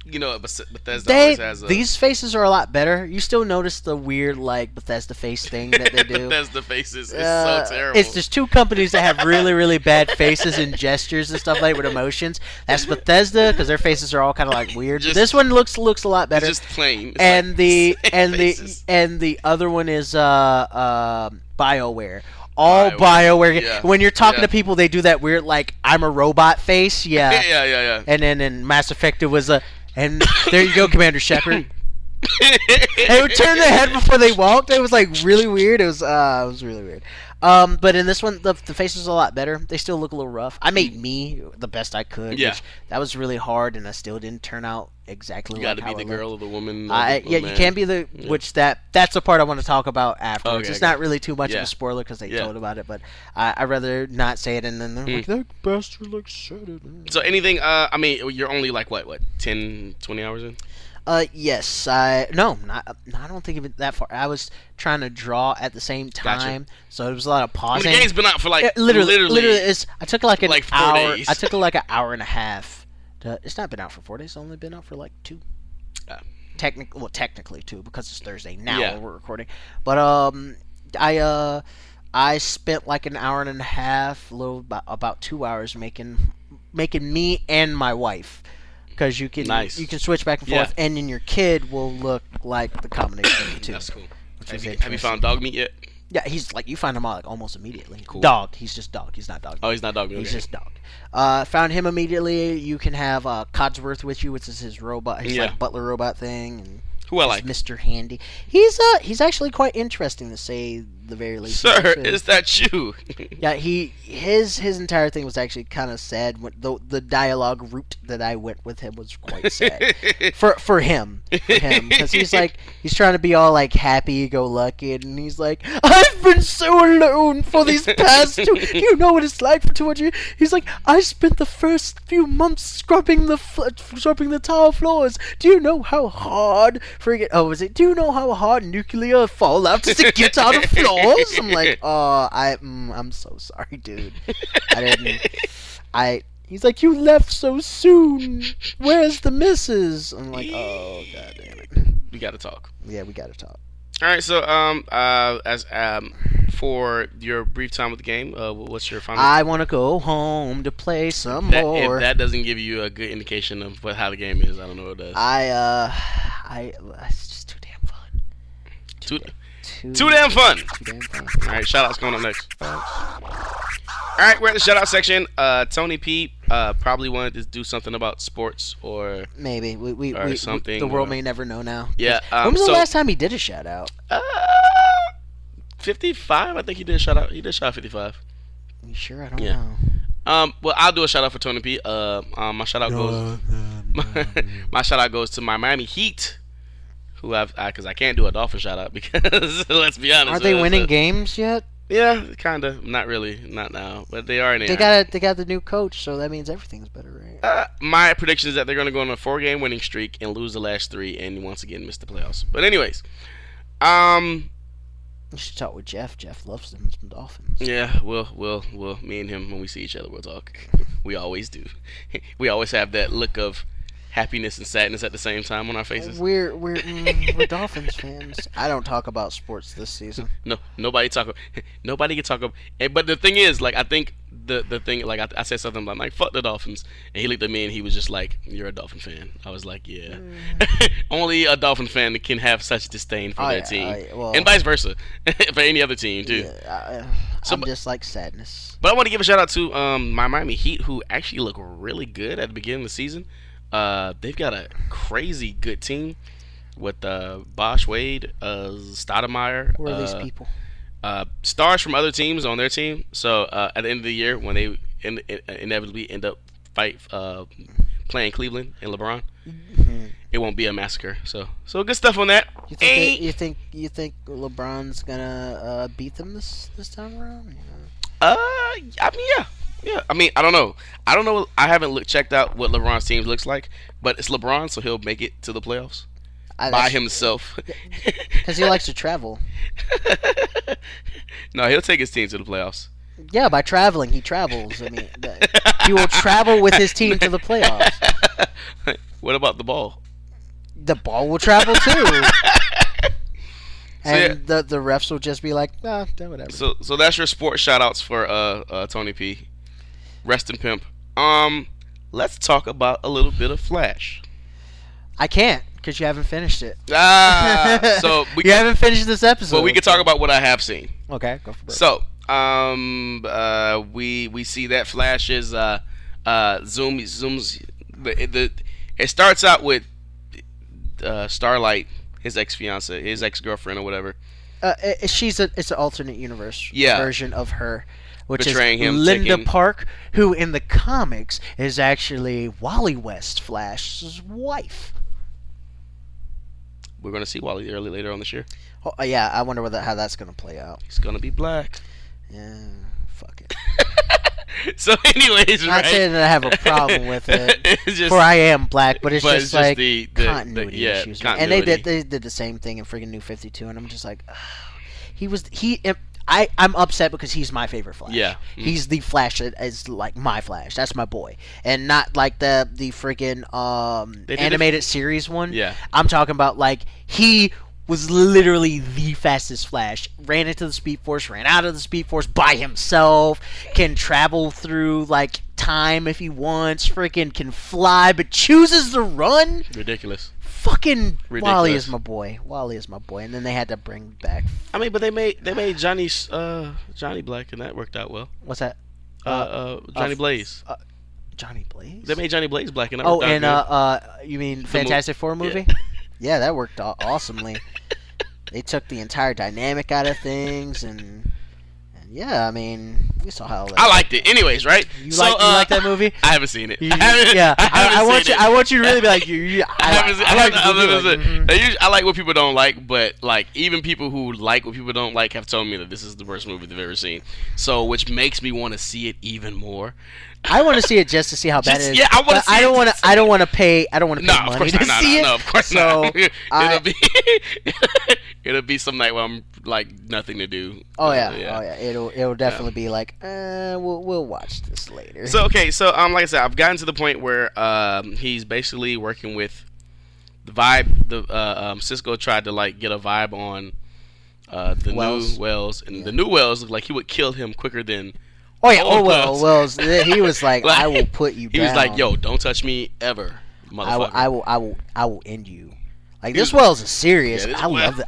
You know, Bethesda always has these faces are a lot better. You still notice the weird, like, Bethesda face thing that they do. Bethesda faces is so terrible. It's just two companies that have really, really bad faces and gestures and stuff like with emotions. That's Bethesda, because their faces are all kind of like weird. This one looks a lot better. It's just plain. It's and like the other one is BioWare. All BioWare. Yeah. When you're talking to people, they do that weird, like, I'm a robot face. Yeah. Yeah. And then in Mass Effect, it was and there you go, Commander Shepard. They would turn their head before they walked. It was like really weird. It was really weird. But in this one, the faces are a lot better. They still look a little rough. I made me the best I could. Yeah. That was really hard, and I still didn't turn out exactly like how I You got to be the girl or the woman. You can be the that's the part I want to talk about afterwards. It's not really too much of a spoiler because they told about it, but I'd rather not say it. And then they're like, that bastard like said it. So anything? I mean, you're only like what 10, 20 hours in? Yes, I don't think even that far. I was trying to draw at the same time, so it was a lot of pausing. The game's been out for like literally I took like an 4 hour. days. I took like an hour and a half. It's not been out for 4 days. It's only been out for like 2. Technically 2 because it's Thursday now when we're recording. But I spent like an hour and a half, about 2 hours making me and my wife. Because you can switch back and forth, and then your kid will look like the combination of the two. That's cool. Have you found dog meat yet? Yeah, he's like you find him like almost immediately. Cool. Dog, he's just dog. He's not dog. Oh, he's not dog. He's just dog. Found him immediately. You can have Codsworth with you, which is his robot. He's like butler robot thing. And who I like, Mr. Handy. He's actually quite interesting to say the very least. Sir, is that you? Yeah, his entire thing was actually kind of sad. When the dialogue route that I went with him was quite sad for him, because he's trying to be all like happy go lucky, and he's like, I've been so alone for these past two. You know what it's like for 200 years. He's like, I spent the first few months scrubbing the tile floors. Do you know how hard do you know how hard nuclear fallout is to get out of floors? I'm like, I'm so sorry, dude. He's like, you left so soon. Where's the missus? I'm like, oh, god damn it. We gotta talk. Yeah, we gotta talk. All right, so as for your brief time with the game, what's your final? I want to go home to play some more. If that doesn't give you a good indication of how the game is, I don't know what it does. It's just too damn fun. Too damn fun. Too damn fun. All right, shout-outs coming up next. All right, we're at the shout-out section. Tony P probably wanted to do something about sports or maybe something. The world may never know now. Yeah. When was the last time he did a shout-out? 55. I think he did a shout-out. He did shout-out 55. You sure? I don't know. Well, I'll do a shout-out for Tony P. My shout-out goes. My shout-out goes to my Miami Heat. Who because I can't do a Dolphin shout out because let's be honest. Are they winning games yet? Yeah, kind of. Not really. Not now, but they are. They got the new coach, so that means everything's better, right? My prediction is that they're going to go on a 4-game winning streak and lose the last 3, and once again miss the playoffs. But anyways, you should talk with Jeff. Jeff loves them Dolphins. Yeah, we'll me and him when we see each other, we'll talk. We always do. We always have that look of happiness and sadness at the same time on our faces. We're Dolphins fans. I don't talk about sports this season. No, nobody can talk about. But the thing is, like, I think the thing, like, I said something about, like, fuck the Dolphins, and he looked at me and he was just like, you're a Dolphin fan. I was like, yeah. Only a Dolphin fan can have such disdain for their team, and vice versa for any other team too. Yeah, I'm just like sadness. But I want to give a shout out to my Miami Heat, who actually look really good at the beginning of the season. They've got a crazy good team with Bosch, Wade, Stoudemire. Who are these people? Stars from other teams on their team. So at the end of the year, when they inevitably end up playing Cleveland and LeBron, it won't be a massacre. So good stuff on that. You think LeBron's gonna beat them this time around? I mean, yeah. Yeah, I mean, I don't know. I haven't checked out what LeBron's team looks like, but it's LeBron, so he'll make it to the playoffs by himself. Because he likes to travel. No, he'll take his team to the playoffs. Yeah, by traveling, he travels. I mean, he will travel with his team to the playoffs. What about the ball? The ball will travel too. And the refs will just be like, nah, whatever. So that's your sports shout-outs for Tony P. Rest in pimp. Let's talk about a little bit of Flash. I can't because you haven't finished it. So you haven't finished this episode. But we can talk about what I have seen. Okay, go for it. So, we see that Flash is zooms. It starts out with Starlight, his ex-girlfriend or whatever. It's an alternate universe version of her. Which betraying is him, Linda Park, who in the comics is actually Wally West, Flash's wife. We're going to see Wally later on this year. Oh, yeah, I wonder how that's going to play out. He's going to be black. Yeah, fuck it. So anyways, I'm not saying that I have a problem with it, for I am black, but it's just like the continuity issues. Continuity. And they did the same thing in freaking New 52, and I'm just like, I'm upset because he's my favorite Flash. Yeah. He's the Flash that is like my Flash. That's my boy. And not like the freaking animated series one. Yeah. I'm talking about like he was literally the fastest Flash. Ran into the Speed Force, ran out of the Speed Force by himself, can travel through like time if he wants, freaking can fly, but chooses to run. Ridiculous. Fucking ridiculous. Wally is my boy. And then they had to bring back. I mean, but they made Johnny Black, and that worked out well. What's that? Johnny Blaze. Johnny Blaze. They made Johnny Blaze black, and that worked out good. You mean Fantastic Four movie? Yeah, that worked awesomely. They took the entire dynamic out of things, and yeah, I mean, we saw how that. I liked it. Anyways, right? You like that movie? I haven't seen it. I want you to really be like, I like what people don't like, but like even people who like what people don't like have told me that this is the worst movie they've ever seen. So, which makes me want to see it even more. I want to see it just to see how bad it is. Yeah, I want to. I don't want to. I don't want to pay. I don't want to pay money to see it. No, of course not. It'll be some night where I'm like nothing to do. Oh yeah. It'll definitely be like, we'll watch this later. So like I said, I've gotten to the point where he's basically working with the vibe. Cisco tried to like get a vibe on the new Wells, and the new Wells looked like he would kill him quicker than. Oh yeah, Wells. He was like, I will put you down. He was like, yo, don't touch me ever, motherfucker. I will end you. Like this Wells is serious. Yeah,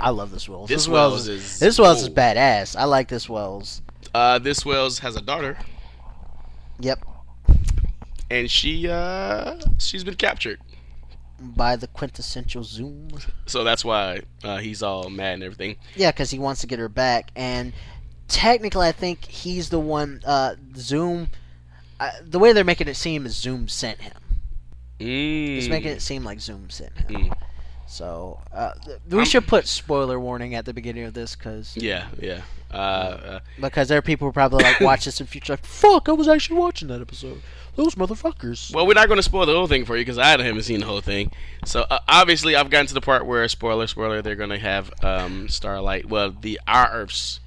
I love this Wells. This Wells is badass. I like this Wells. This Wells has a daughter. Yep. And she's been captured by the quintessential Zoom. So that's why he's all mad and everything. Yeah, because he wants to get her back, and technically, I think he's the one. Zoom. The way they're making it seem is Zoom sent him. It's making it seem like Zoom sent him. So we should put spoiler warning at the beginning of this, because because there are people who probably like watch this in the future like, fuck, I was actually watching that episode. Those motherfuckers. Well, we're not going to spoil the whole thing for you because I haven't seen the whole thing. So obviously, I've gotten to the part where spoiler, they're going to have Starlight. Well, our Earth's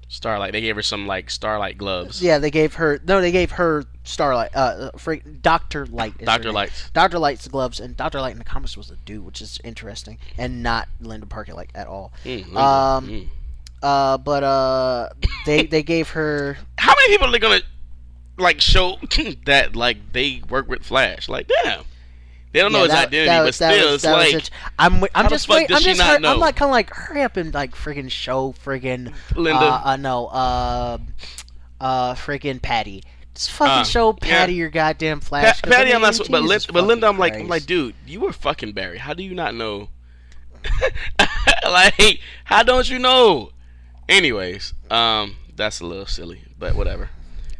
Starlight. They gave her some like Starlight gloves. Yeah, they gave her Starlight. Dr. Light. Dr. Light. Dr. Light's gloves, and Dr. Light in the comics was a dude, which is interesting, and not Linda Parker like at all. But they gave her. How many people are they gonna like show that like they work with Flash? Like, damn. They don't know his identity, but still, it's like I'm just waiting. I'm just I'm like kind of like hurry up and like friggin' show friggin' Linda. Friggin' Patty. Just fucking show Patty your goddamn Flash. Patty, I'm not. But Linda, I'm like, dude, you were fucking Barry. How do you not know? Like, how don't you know? Anyways, that's a little silly, but whatever.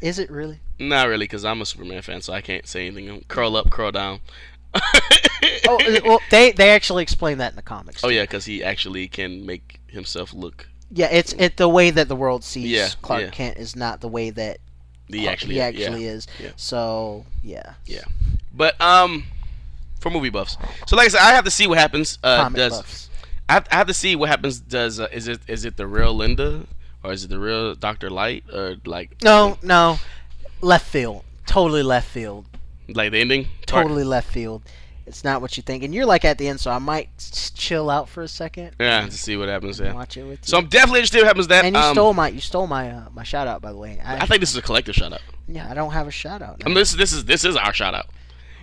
Is it really? Not really, because I'm a Superman fan, so I can't say anything. Curl up, curl down. Well, they actually explain that in the comics. Oh yeah, because he actually can make himself look. Yeah, it's the way that the world sees Clark Kent is not the way that he actually is. Yeah. So yeah. Yeah, but for movie buffs. So like I said, I have to see what happens. Buffs. I have to see what happens. Is it the real Linda or is it the real Dr. Light or like? No, left field. Totally left field. Like the ending? Totally left field. It's not what you think. And you're like at the end, so I might chill out for a second. Yeah, to see what happens there. Watch it with you. So I'm definitely interested in what happens there. And you stole my shout out, by the way. I think this is a collective shout out. Yeah, I don't have a shout out. I mean, this is our shout out.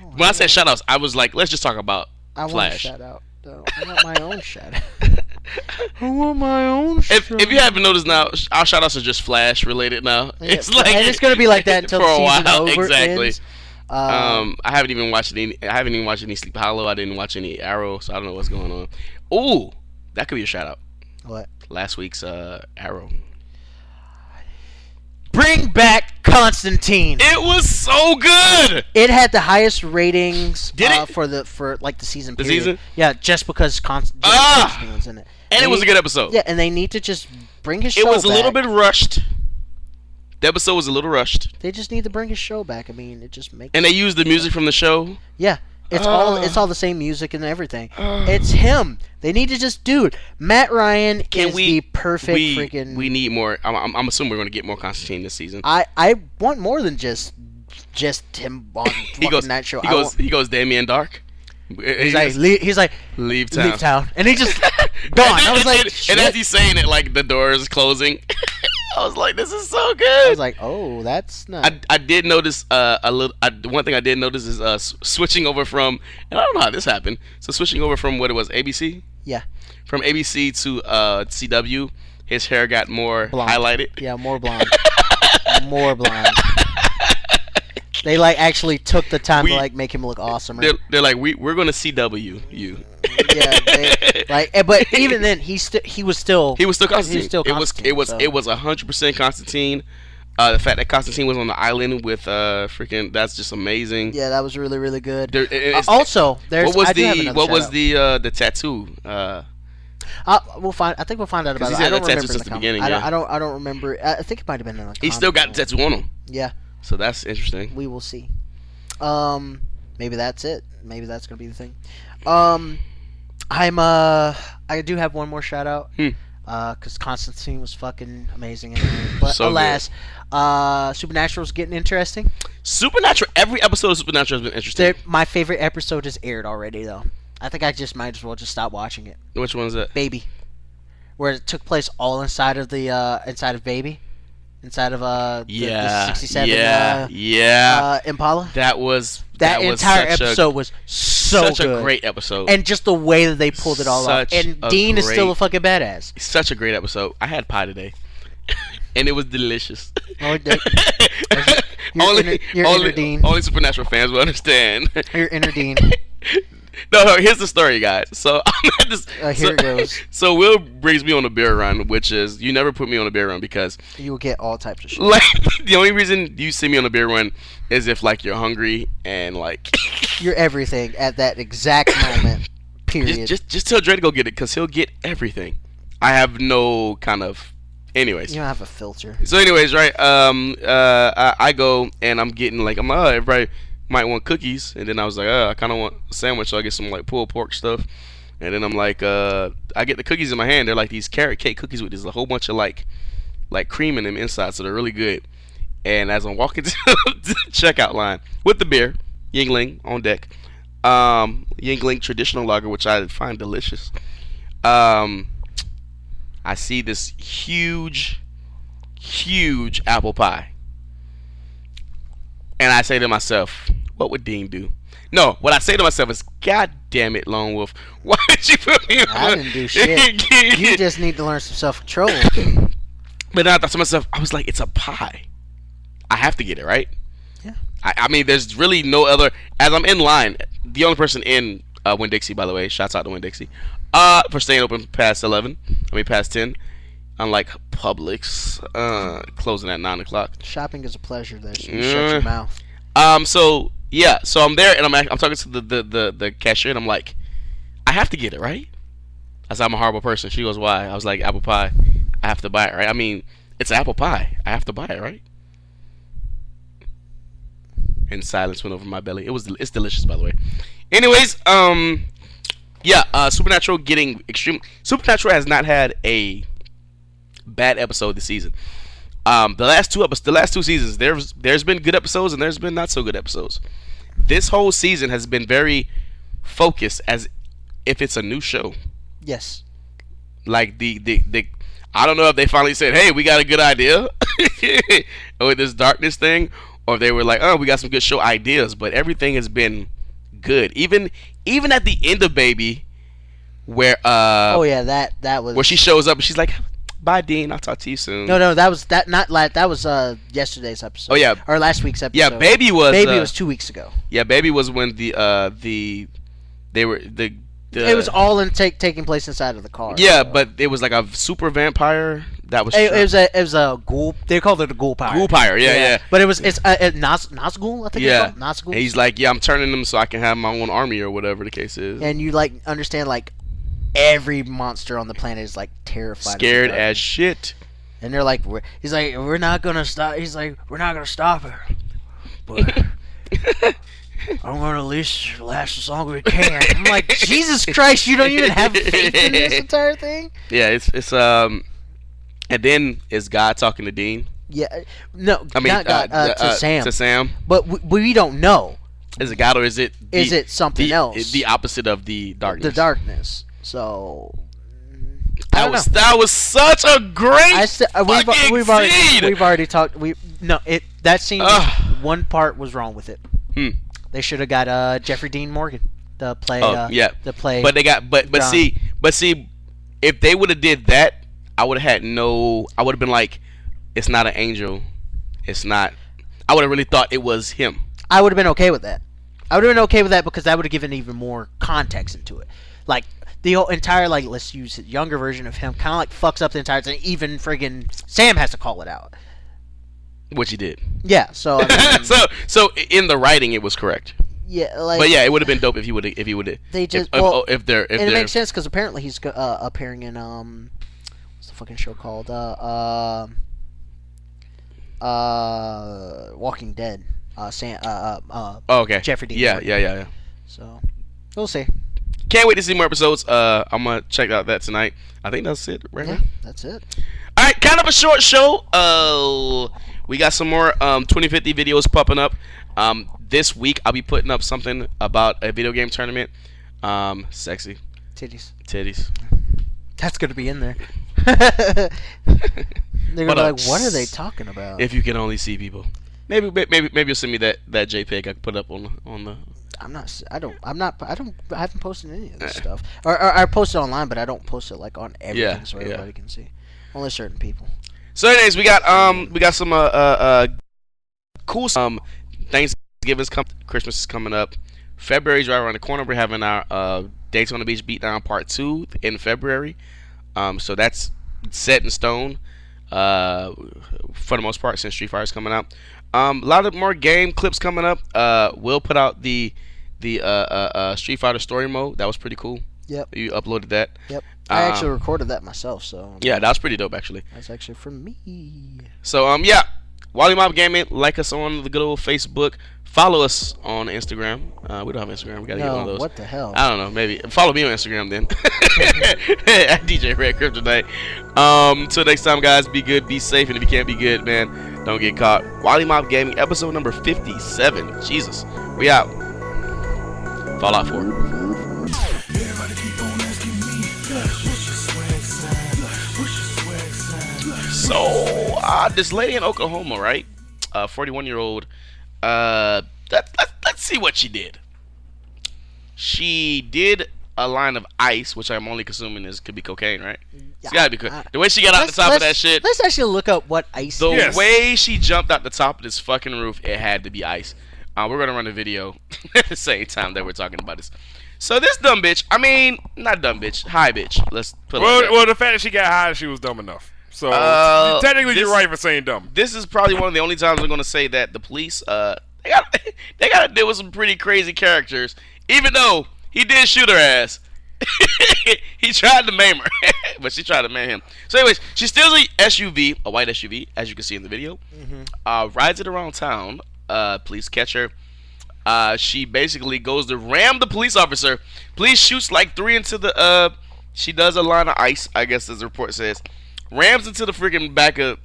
When I said shout outs, I was like, let's just talk about Flash. Want a shout out. Though. I want my own shout out. I want my own shout out. If you haven't noticed now, our shout outs are just Flash related now. Yeah, it's like, and it's gonna be like that until for the a season while. over Exactly. ends. I haven't even watched any Sleep Hollow. I didn't watch any Arrow, so I don't know what's going on. Ooh, that could be a shout out. What? Last week's Arrow. Bring back Constantine. It was so good. It had the highest ratings. Did it? For the season The period. season? Yeah, just because Constantine was in it. And it was a good episode. Yeah, and they need to just bring his show back. It was a little back. bit rushed. The episode was a little rushed. They just need to bring his show back. I mean, it just makes. And they used the music from the show. Yeah, it's all the same music and everything. It's him. They need to just Matt Ryan is the perfect freaking. We need more. I'm assuming we're going to get more Constantine this season. I want more than just him on that show. He goes Damien Dark. He's like leave town, and he just gone. I was like, and as he's saying it, like the door is closing. I was like, this is so good. I was like, oh, that's not. I did notice a little. One thing I did notice is switching over from, and I don't know how this happened. So switching over from what it was, ABC. Yeah. From ABC to CW, his hair got more blonde. Highlighted. Yeah, more blonde. More blonde. They like actually took the time to like make him look awesome. They're like, we're gonna CW you. But even then, he was still Constantine. Constantine, It was 100% Constantine. The fact that Constantine was on the island with freaking, that's just amazing. Yeah, that was really, really good. Also, there's what was the tattoo? We'll find. I think we'll find out about it. I don't remember the beginning. I don't remember. I think it might have been in the. He still got the tattoo on him. Yeah. So that's interesting. We will see. Maybe that's it. Maybe that's gonna be the thing. I do have one more shout out. Because Constantine was fucking amazing in it. But so alas, Supernatural's getting interesting. Supernatural. Every episode of Supernatural has been interesting. My favorite episode is aired already, though. I think I just might as well just stop watching it. Which one is that? Baby, where it took place all inside of the Baby, inside of the 67 Impala. That entire episode was such a great episode, and just the way that they pulled it all off. And Dean is still a fucking badass. Such a great episode. I had pie today, and it was delicious. Only Supernatural fans will understand. You're inner Dean. No, here's the story, guys. So here it goes. So Will brings me on a beer run, which is, you never put me on a bear run because you will get all types of shit. Like, the only reason you see me on a beer run is if like you're hungry and like you're everything at that exact moment. Period. Just tell Dre to go get it because he'll get everything. I have no kind of. Anyways, you don't have a filter. So, anyways, right? I go and I'm getting like everybody might want cookies, and then I was like, I kind of want a sandwich, so I get some like pulled pork stuff, and then I'm like, I get the cookies in my hand. They're like these carrot cake cookies with a whole bunch of like cream in them inside, so they're really good. And as I'm walking to the checkout line with the beer, Yingling on deck, Yingling traditional lager, which I find delicious. I see this huge apple pie. And I say to myself, what would Dean do? No, what I say to myself is, God damn it, Lone Wolf. Why did you put me on? I didn't do shit. You just need to learn some self-control. But then I thought to myself, I was like, it's a pie. I have to get it, right? Yeah. I mean, there's really no other. As I'm in line, the only person in Winn-Dixie, by the way, shouts out to Winn-Dixie, for staying open past 10. Unlike Publix, closing at 9 o'clock. Shopping is a pleasure there, so you shut your mouth. So I'm there and I'm talking to the cashier and I'm like, I have to get it, right? I said, I'm a horrible person. She goes, why? I was like, apple pie. I have to buy it, right? I mean, it's apple pie. I have to buy it, right? And silence went over my belly. It's delicious, by the way. Anyways, Supernatural getting extreme. Supernatural has not had a bad episode this season. The last two seasons, there's been good episodes and there's been not so good episodes. This whole season has been very focused as if it's a new show. Yes. Like the I don't know if they finally said, hey, we got a good idea with this darkness thing, or if they were like, oh, we got some good show ideas, but everything has been good. Even at the end of Baby, where that was where she shows up and she's like, bye, Dean, I'll talk to you soon. No, that was yesterday's episode. Oh yeah, or last week's episode. Yeah, Baby was 2 weeks ago. Yeah, Baby was when it was all taking place inside of the car. Yeah, so. But it was like a super vampire that was. It was a ghoul. They called it a ghoulpire. Ghoulpire, yeah. But it's Nazgul, I think. Yeah, Nazgul. He's like, I'm turning them so I can have my own army or whatever the case is. And you like understand like every monster on the planet is like terrified, scared as shit. And they're like, he's like, we're not gonna stop. He's like, we're not gonna stop her, but I'm gonna at least last as long as we can. I'm like, Jesus Christ, you don't even have faith in this entire thing? Yeah, it's and then is God talking to Dean? Yeah, no, I mean, not God, to Sam. To Sam. But we don't know. Is it God or is it something else? The opposite of the darkness. The darkness. So that was such a great we've already talked. That scene one part was wrong with it. They should have got Jeffrey Dean Morgan to play. To play. But they got but see if they would have did that, I would have been like, it's not an angel, it's not. I would have really thought it was him. I would have been okay with that. Because that would have given even more context into it. like the whole entire like let's use a younger version of him kind of like fucks up the entire thing. Even friggin' Sam has to call it out. Which he did. Yeah. So I mean, so in the writing it was correct. Yeah, like, but yeah, it would have been dope if he would have. They just if it makes sense because apparently he's appearing in what's the fucking show called Walking Dead. okay. Jeffrey Dean. Yeah. So we'll see. Can't wait to see more episodes. I'm gonna check out that tonight. I think that's it right now. That's it. All right, kind of a short show. We got some more 2050 videos popping up. This week I'll be putting up something about a video game tournament. Sexy. Titties. That's gonna be in there. They're gonna be like, what are they talking about? If you can only see people. Maybe you'll send me that JPEG I can put up on the. I haven't posted any of this stuff. Or I post it online, but I don't post it like on everything so everybody can see. Only certain people. So anyways, we got some cool Thanksgiving's Christmas is coming up. February's right around the corner. We're having our Daytona Beach Beatdown Part 2 in February. So that's set in stone for the most part since Street Fighter's coming out. A lot of more game clips coming up. We'll put out the Street Fighter story mode. That was pretty cool. Yep. You uploaded that. Yep. I actually recorded that myself, so yeah, that was pretty dope actually. That's actually from me. So yeah, Wollie Mopped Gaming. Like us on the good old Facebook. Follow us on Instagram. We don't have Instagram. We gotta get one of those. What the hell? I don't know. Maybe follow me on Instagram then. At DJ Red Kryptonite. Till next time, guys. Be good. Be safe. And if you can't be good, man, don't get caught. Wollie Mopped Gaming, episode number 57. Jesus, we out. Fallout 4. So, this lady in Oklahoma, right? 41-year-old. Let's see what she did. She did a line of ice, which I'm only assuming could be cocaine, right? It's gotta be the way she got out the top of that shit. Let's actually look up what ice. The way she jumped out the top of this fucking roof, it had to be ice. We're gonna run a video at the same time that we're talking about this. So this dumb bitch, I mean, not dumb bitch, high bitch. Let's put it like that. Well, the fact that she got high, she was dumb enough. So technically, you're right for saying dumb. This is probably one of the only times I'm gonna say that the police, they gotta deal with some pretty crazy characters. Even though he did shoot her ass, he tried to maim her, but she tried to maim him. So, anyways, she steals a SUV, a white SUV, as you can see in the video. Rides it around town. Police catch her. She basically goes to ram the police officer. Police shoots like 3 into the. She does a line of ice, I guess, as the report says. Rams into the freaking back of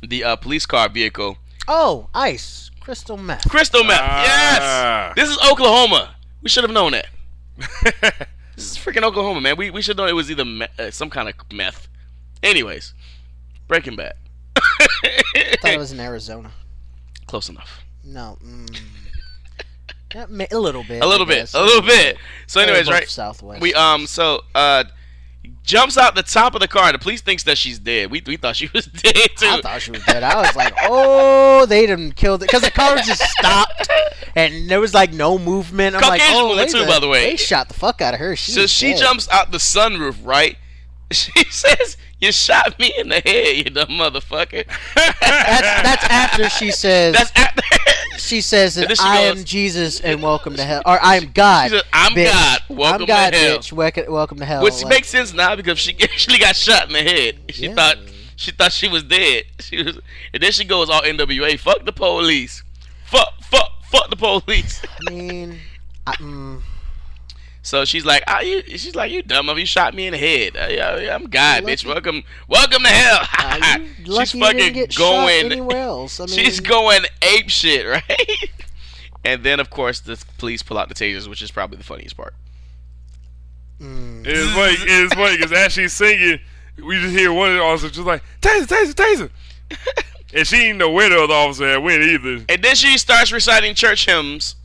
the police car vehicle. Oh, ice. Crystal meth. Crystal meth. Yes. This is Oklahoma. We should have known that. This is freaking Oklahoma, man. We should know it was either some kind of meth. Anyways, Breaking Bad. I thought it was in Arizona. Close enough. No. A little bit. A little bit. So, anyways, right? Southwest. We jumps out the top of the car. The police thinks that she's dead. We thought she was dead too. I thought she was dead. I was like, oh, they done killed it because the car just stopped and there was like no movement. I'm Caucasian like, oh, woman too, by the way. They shot the fuck out of her. So she jumps out the sunroof, right? She says, "You shot me in the head, you dumb motherfucker." That's after she says. That's after. She says that I am Jesus and welcome to hell, or I am God. She says, "I'm bitch. God, welcome I'm God, to hell." bitch. Welcome to hell. Which makes sense now because she actually got shot in the head. She thought she was dead. And then she goes all NWA. Fuck the police. Fuck the police. I mean, So she's like, you dumb. You shot me in the head. I'm God, bitch. Welcome to hell. She's fucking going anywhere else. I mean, she's going ape shit, right? And then of course the police pull out the tasers, which is probably the funniest part. It's funny because as she's singing, we just hear one of the officers just like taser. And she didn't know where the other officer had went either. And then she starts reciting church hymns.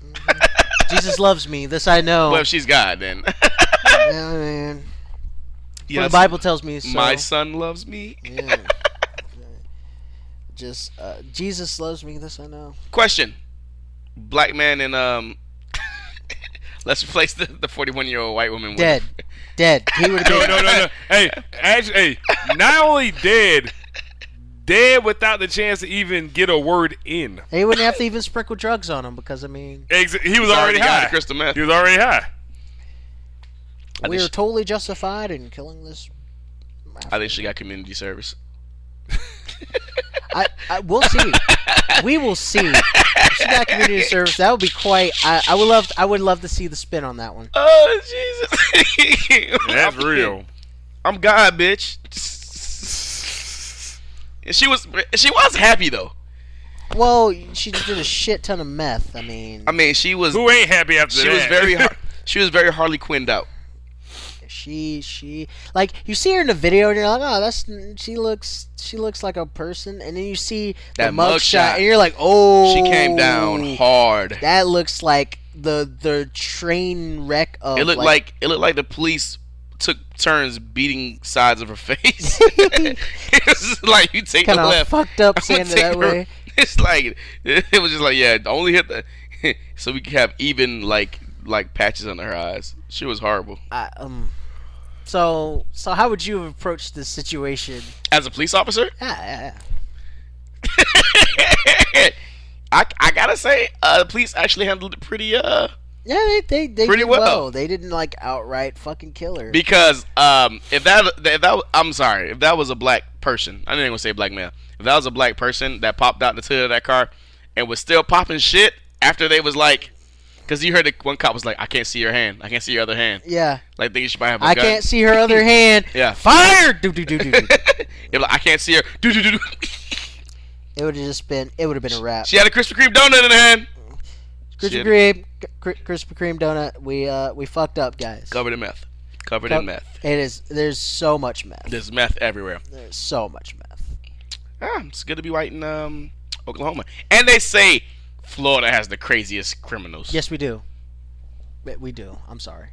Jesus loves me. This I know. Well, if she's God, then. Yeah, man. Yes, well, the Bible tells me so. My son loves me. Yeah. Just Jesus loves me. This I know. Question: Black man in Let's replace the 41-year-old white woman with dead. He would have been. No. Hey, actually, not only dead without the chance to even get a word in. They wouldn't have to even sprinkle drugs on him because, I mean... He was already high. Crystal meth. He was already high. We are totally justified in killing this... I think she got community service. We'll see. We will see. If she got community service, that would be quite... I would love to see the spin on that one. Oh, Jesus. That's real. I'm God, bitch. And she was happy though. Well, she did a shit ton of meth. I mean, she was. Who ain't happy after that? She was very Harley Quinned out. She like you see her in the video and you're like, oh, she looks like a person, and then you see that the mugshot and you're like, oh, she came down hard. That looks like the train wreck of. It looked like the police took turns beating sides of her face. It was like you take the left. Fucked up saying it that way. It's like it was just like only hit the so we could have even like patches under her eyes. She was horrible. So how would you have approached this situation as a police officer? Yeah. I gotta say, the police actually handled it pretty. Yeah, they pretty did well. They didn't like outright fucking kill her. Because if that was a black person, I didn't even say black male. If that was a black person that popped out the hood of that car and was still popping shit after they was like, because you heard the one cop was like, I can't see your hand, I can't see your other hand. Yeah. Like thinking she might have a gun. I can't see her other hand. Yeah. Fire! Do. I can't see her. Do. It would have been a wrap. She had a Krispy Kreme donut in her hand. Krispy Kreme donut. We fucked up, guys. Covered in meth. In meth. It is. There's so much meth. There's meth everywhere. There's so much meth. It's good to be white in Oklahoma. And they say Florida has the craziest criminals. Yes, we do. We do. I'm sorry.